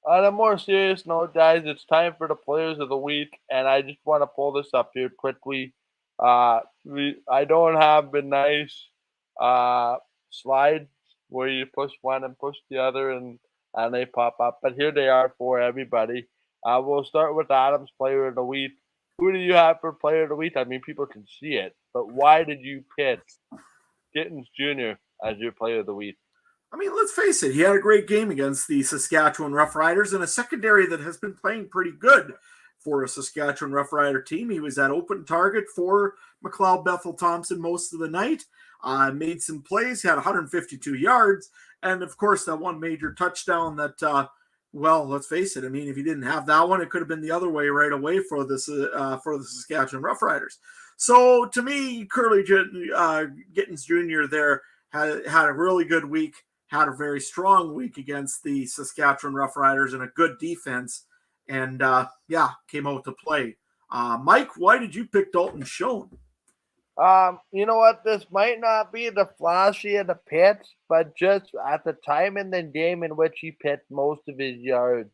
a more serious note, guys, it's time for the players of the week, and I just want to pull this up here quickly. I don't have the nice slide where you push one and push the other, and they pop up, but here they are for everybody. We'll start with Adam's player of the week. Who do you have for player of the week? I mean, people can see it, but why did you pick Gittins Jr. as your player of the week? I mean, let's face it, he had a great game against the Saskatchewan Roughriders, and a secondary that has been playing pretty good for a Saskatchewan Roughrider team. He was that open target for McLeod Bethel Thompson most of the night. Made some plays, he had 152 yards, and of course that one major touchdown that, well, let's face it, I mean, if he didn't have that one, it could have been the other way right away for the Saskatchewan Roughriders. So to me, Curly Gittins Jr. there had a really good week, had a very strong week against the Saskatchewan Roughriders and a good defense, and came out to play. Mike, why did you pick Dalton Schoen? You know what? This might not be the flashy of the pits, but just at the time in the game in which he picked most of his yards.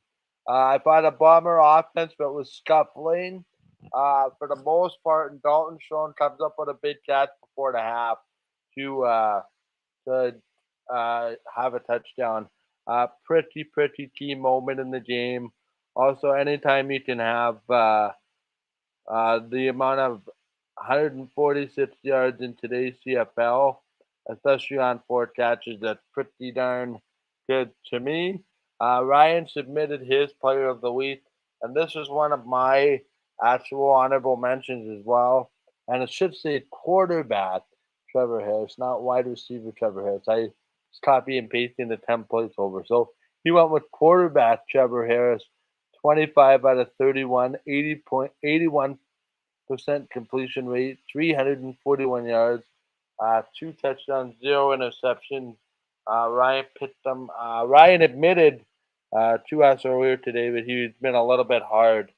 I thought a Bomber offense, but was scuffling for the most part, and Dalton Schoen comes up with a big catch before the half to have a touchdown. Pretty key moment in the game. Also, anytime you can have the amount of 146 yards in today's CFL, especially on 4 catches, that's pretty darn good to me. Ryan submitted his player of the week, and this is one of my actual honorable mentions as well. And it should say quarterback Trevor Harris, not wide receiver Trevor Harris. I was copy and pasting the templates over. So he went with quarterback Trevor Harris, 25 out of 31, 81% completion rate, 341 yards, 2 touchdowns, 0 interceptions. Ryan picked them. Ryan admitted to us earlier today that he's been a little bit hard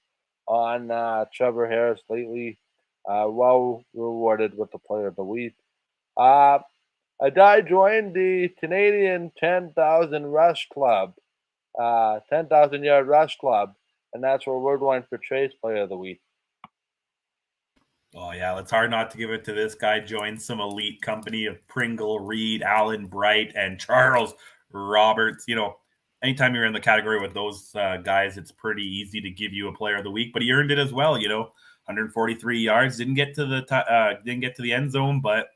on Trevor Harris lately. Well rewarded with the player of the week. A guy joined the Canadian 10,000 rush club, 10,000 yard rush club, and that's where we're going for Trey's player of the week. Oh, yeah, it's hard not to give it to this guy. Joined some elite company of Pringle, Reed, Allen Bright, and Charles Roberts. You know, anytime you're in the category with those guys, it's pretty easy to give you a player of the week. But he earned it as well. You know, 143 yards, didn't get to the end zone, but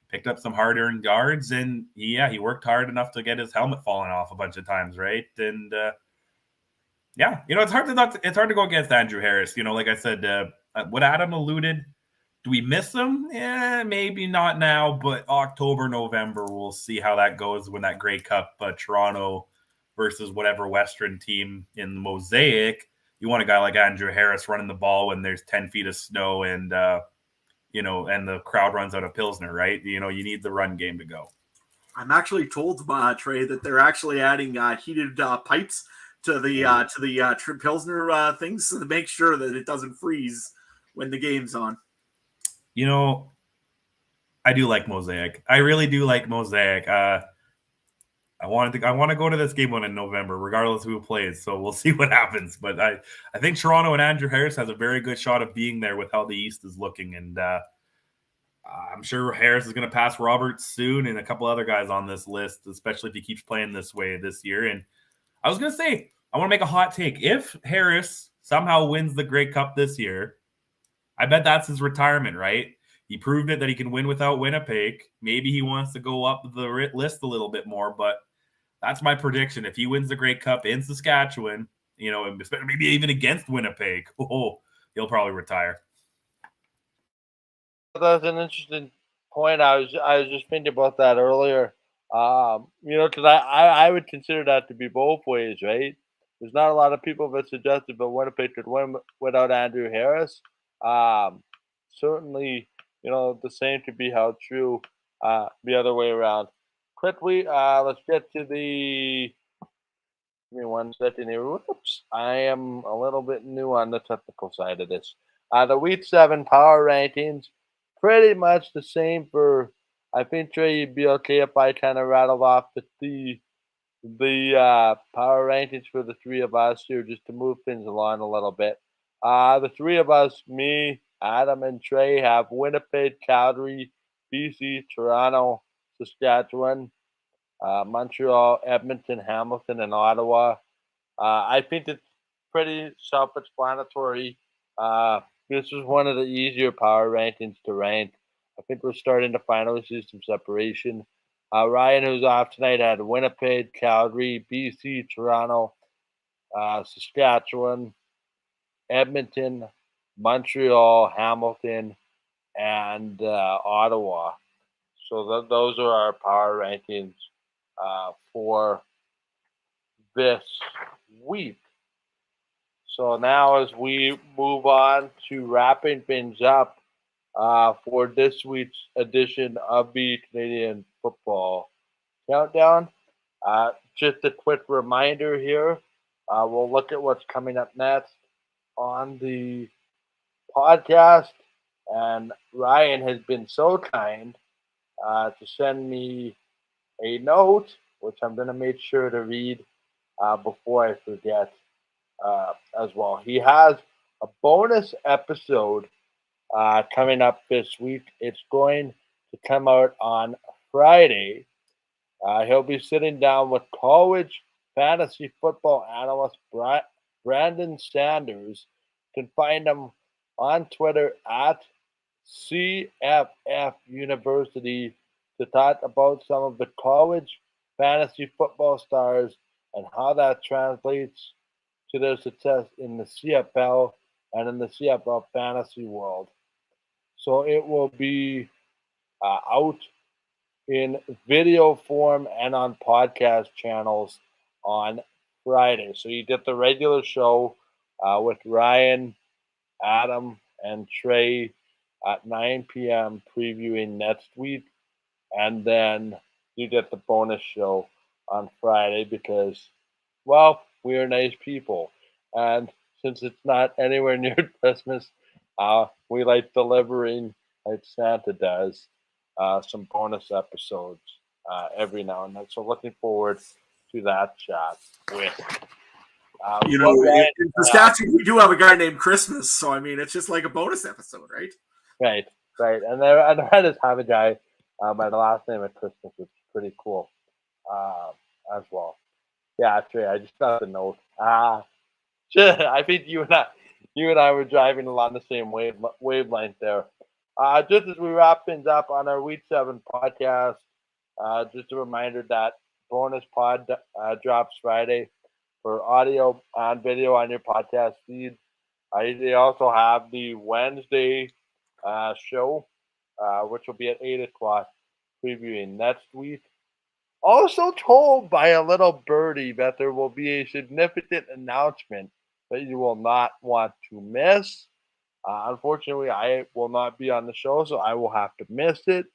picked up some hard-earned yards. And he worked hard enough to get his helmet falling off a bunch of times, right? And you know, it's hard to go against Andrew Harris. You know, like I said, what Adam alluded. Do we miss him? Yeah, maybe not now, but October, November, we'll see how that goes when that Grey Cup, Toronto versus whatever Western team in the Mosaic. You want a guy like Andrew Harris running the ball when there's 10 feet of snow and, and the crowd runs out of Pilsner, right? You know, you need the run game to go. I'm actually told, Trey, that they're actually adding heated pipes to the Pilsner things to make sure that it doesn't freeze when the game's on. You know, I do like Mosaic. I really do like Mosaic. I want to go to this game one in November, regardless of who plays. So we'll see what happens. But I think Toronto and Andrew Harris has a very good shot of being there with how the East is looking. And I'm sure Harris is going to pass Roberts soon and a couple other guys on this list, especially if he keeps playing this way this year. And I was going to say, I want to make a hot take. If Harris somehow wins the Grey Cup this year, I bet that's his retirement, right? He proved it that he can win without Winnipeg. Maybe he wants to go up the list a little bit more, but that's my prediction. If he wins the Grey Cup in Saskatchewan, you know, maybe even against Winnipeg, he'll probably retire. That's an interesting point. I was just thinking about that earlier. You know, because I would consider that to be both ways, right? There's not a lot of people that suggested that Winnipeg could win without Andrew Harris. Certainly, you know, the same could be held true the other way around. Quickly, let's get to the. Give me 1 second here. Whoops. I am a little bit new on the technical side of this. The Week 7 power rankings, pretty much the same for. I think, Trey, you'd be okay if I kind of rattled off the power rankings for the three of us here just to move things along a little bit. The three of us, me, Adam, and Trey, have Winnipeg, Calgary, BC, Toronto, Saskatchewan, Montreal, Edmonton, Hamilton, and Ottawa. I think it's pretty self-explanatory. This is one of the easier power rankings to rank. I think we're starting to finally see some separation. Ryan, who's off tonight, had Winnipeg, Calgary, BC, Toronto, Saskatchewan, Edmonton, Montreal, Hamilton, and Ottawa. So those are our power rankings for this week. So now as we move on to wrapping things up for this week's edition of the Canadian Football Countdown, Just a quick reminder here. We'll look at what's coming up next on the podcast. And Ryan has been so kind to send me a note, which I'm going to make sure to read before I forget as well. He has a bonus episode coming up this week. It's going to come out on Friday. He'll be sitting down with college fantasy football analyst Brandon Sanders. You can find him on Twitter at CFF University to talk about some of the college fantasy football stars and how that translates to their success in the CFL and in the CFL fantasy world. So it will be out in video form and on podcast channels on Friday. So you get the regular show with Ryan, Adam, and Trey at 9 p.m. previewing next week. And then you get the bonus show on Friday because, well, we are nice people. And since it's not anywhere near Christmas, we like delivering, like Santa does, some bonus episodes every now and then. So looking forward to that chat with. In Saskatchewan, we do have a guy named Christmas, so I mean, it's just like a bonus episode, right? Right. And I just have a guy by the last name of Christmas, which is pretty cool as well. Yeah, Trey, I just got the note. I think you and I were driving along the same wavelength there. Just as we wrap things up on our Week 7 podcast, just a reminder that bonus pod drops Friday for audio and video on your podcast feed. They also have the Wednesday show, which will be at 8 o'clock, previewing next week. Also told by a little birdie that there will be a significant announcement that you will not want to miss. Unfortunately, I will not be on the show, so I will have to miss it.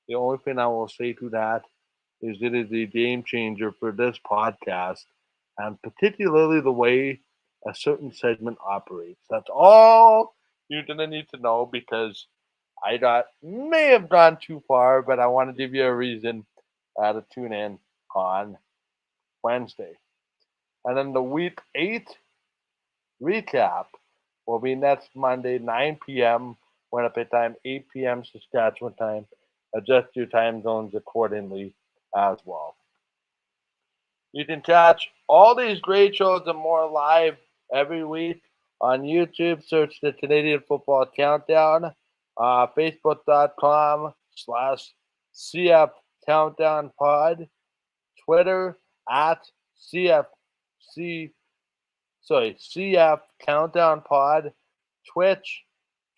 The only thing I will say to that is it is a game changer for this podcast, and particularly the way a certain segment operates. That's all you're going to need to know because I may have gone too far, but I want to give you a reason to tune in on Wednesday. And then the Week 8 recap will be next Monday, 9 p.m. Winnipeg time, 8 p.m. Saskatchewan time. Adjust your time zones accordingly as well. You can catch all these great shows and more live every week on YouTube. Search the Canadian Football Countdown, Facebook.com/CF Countdown Pod, Twitter at CF Countdown Pod, Twitch,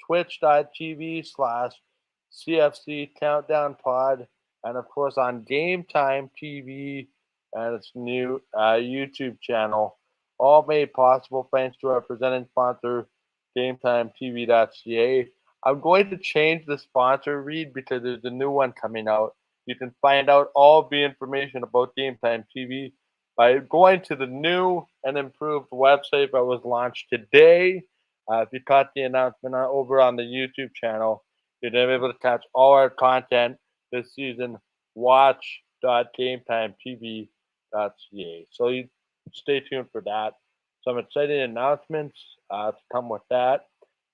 twitch.tv/CFC Countdown Pod, and of course on Game Time TV and its new YouTube channel, all made possible thanks to our presenting sponsor, GameTimeTV.ca. I'm going to change the sponsor read because there's a new one coming out. You can find out all the information about Game Time TV by going to the new and improved website that was launched today. If you caught the announcement over on the YouTube channel, you're going to be able to catch all our content this season. Watch.GameTimeTV.ca. So you stay tuned for that. Some exciting announcements to come with that.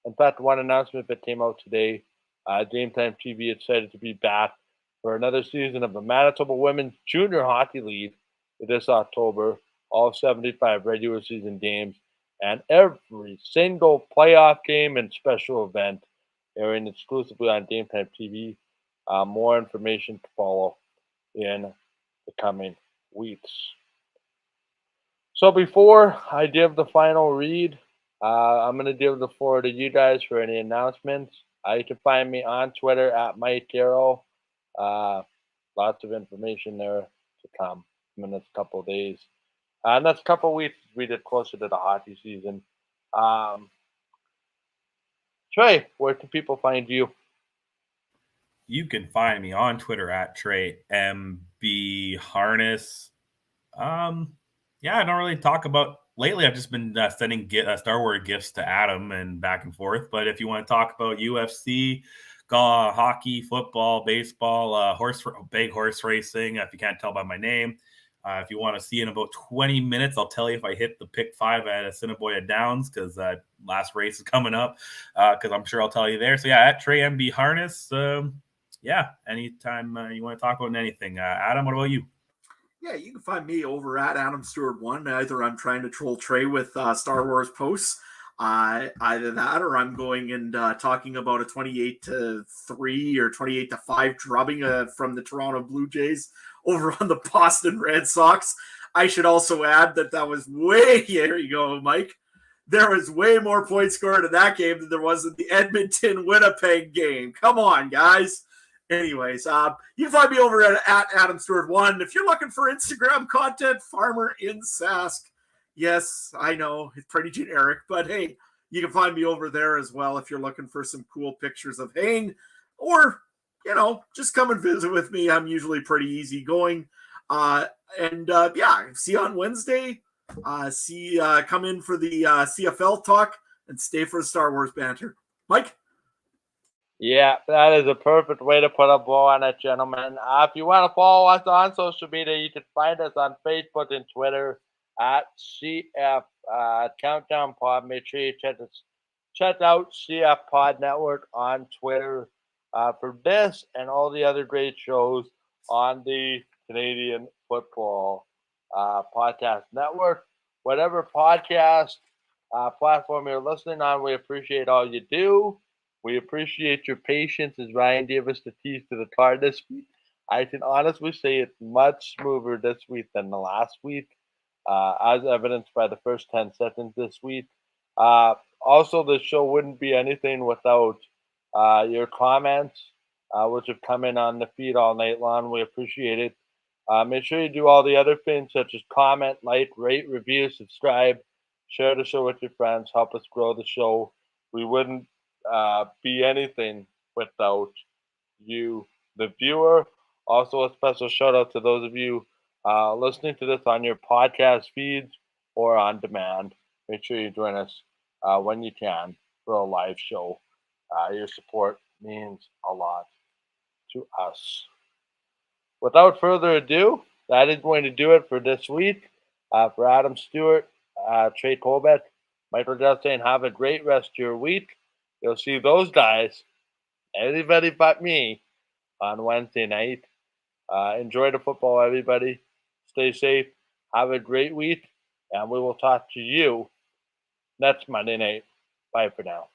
In fact, one announcement that came out today, Game Time TV excited to be back for another season of the Manitoba Women's Junior Hockey League this October. All 75 regular season games and every single playoff game and special event airing exclusively on Game Time TV. More information to follow in the coming weeks. So before I give the final read, I'm going to give the floor to you guys for any announcements. You can find me on Twitter at Mike Carroll. Lots of information there to come in the next couple of days. Next couple of weeks, we get closer to the hockey season. Trey, where can people find you? You can find me on Twitter at Trey MB Harness. Yeah, I don't really talk about lately. I've just been sending Star Wars gifts to Adam and back and forth. But if you want to talk about UFC, hockey, football, baseball, big horse racing, if you can't tell by my name, if you want to see in about 20 minutes, I'll tell you if I hit the pick 5 at Assiniboia Downs, because last race is coming up, because I'm sure I'll tell you there. So yeah, at Trey MB Harness. Yeah, anytime you want to talk about anything. Adam, what about you? Yeah, you can find me over at Adam Stewart 1. Either I'm trying to troll Trey with Star Wars posts, either that, or I'm going and talking about a 28-3 or 28-5 drubbing from the Toronto Blue Jays over on the Boston Red Sox. I should also add that was way, there you go, Mike. There was way more points scored in that game than there was in the Edmonton-Winnipeg game. Come on, guys. Anyways, you can find me over at Adam Stewart 1. If you're looking for Instagram content, Farmer in Sask. Yes, I know, it's pretty generic, but hey, you can find me over there as well if you're looking for some cool pictures of haying, or, just come and visit with me. I'm usually pretty easygoing. Yeah, see you on Wednesday. Come in for the CFL talk, and stay for the Star Wars banter. Mike? Yeah, that is a perfect way to put a bow on it, gentlemen. If you want to follow us on social media, you can find us on Facebook and Twitter at CF Countdown Pod. Make sure you check out CF Pod Network on Twitter for this and all the other great shows on the Canadian Football Podcast Network. Whatever podcast platform you're listening on, we appreciate all you do. We appreciate your patience as Ryan gave us the keys to the car this week. I can honestly say it's much smoother this week than the last week, as evidenced by the first 10 seconds this week. Also, the show wouldn't be anything without your comments, which have come in on the feed all night long. We appreciate it. Make sure you do all the other things, such as comment, like, rate, review, subscribe, share the show with your friends, help us grow the show. We wouldn't be anything without you, the viewer. Also, a special shout out to those of you listening to this on your podcast feeds or on demand. Make sure you join us when you can for a live show. Your support means a lot to us. Without further ado, that is going to do it for this week. For Adam Stewart, Trey Colbert, Michael Justin, have a great rest of your week. You'll see those guys, anybody but me, on Wednesday night. Enjoy the football, everybody. Stay safe. Have a great week. And we will talk to you next Monday night. Bye for now.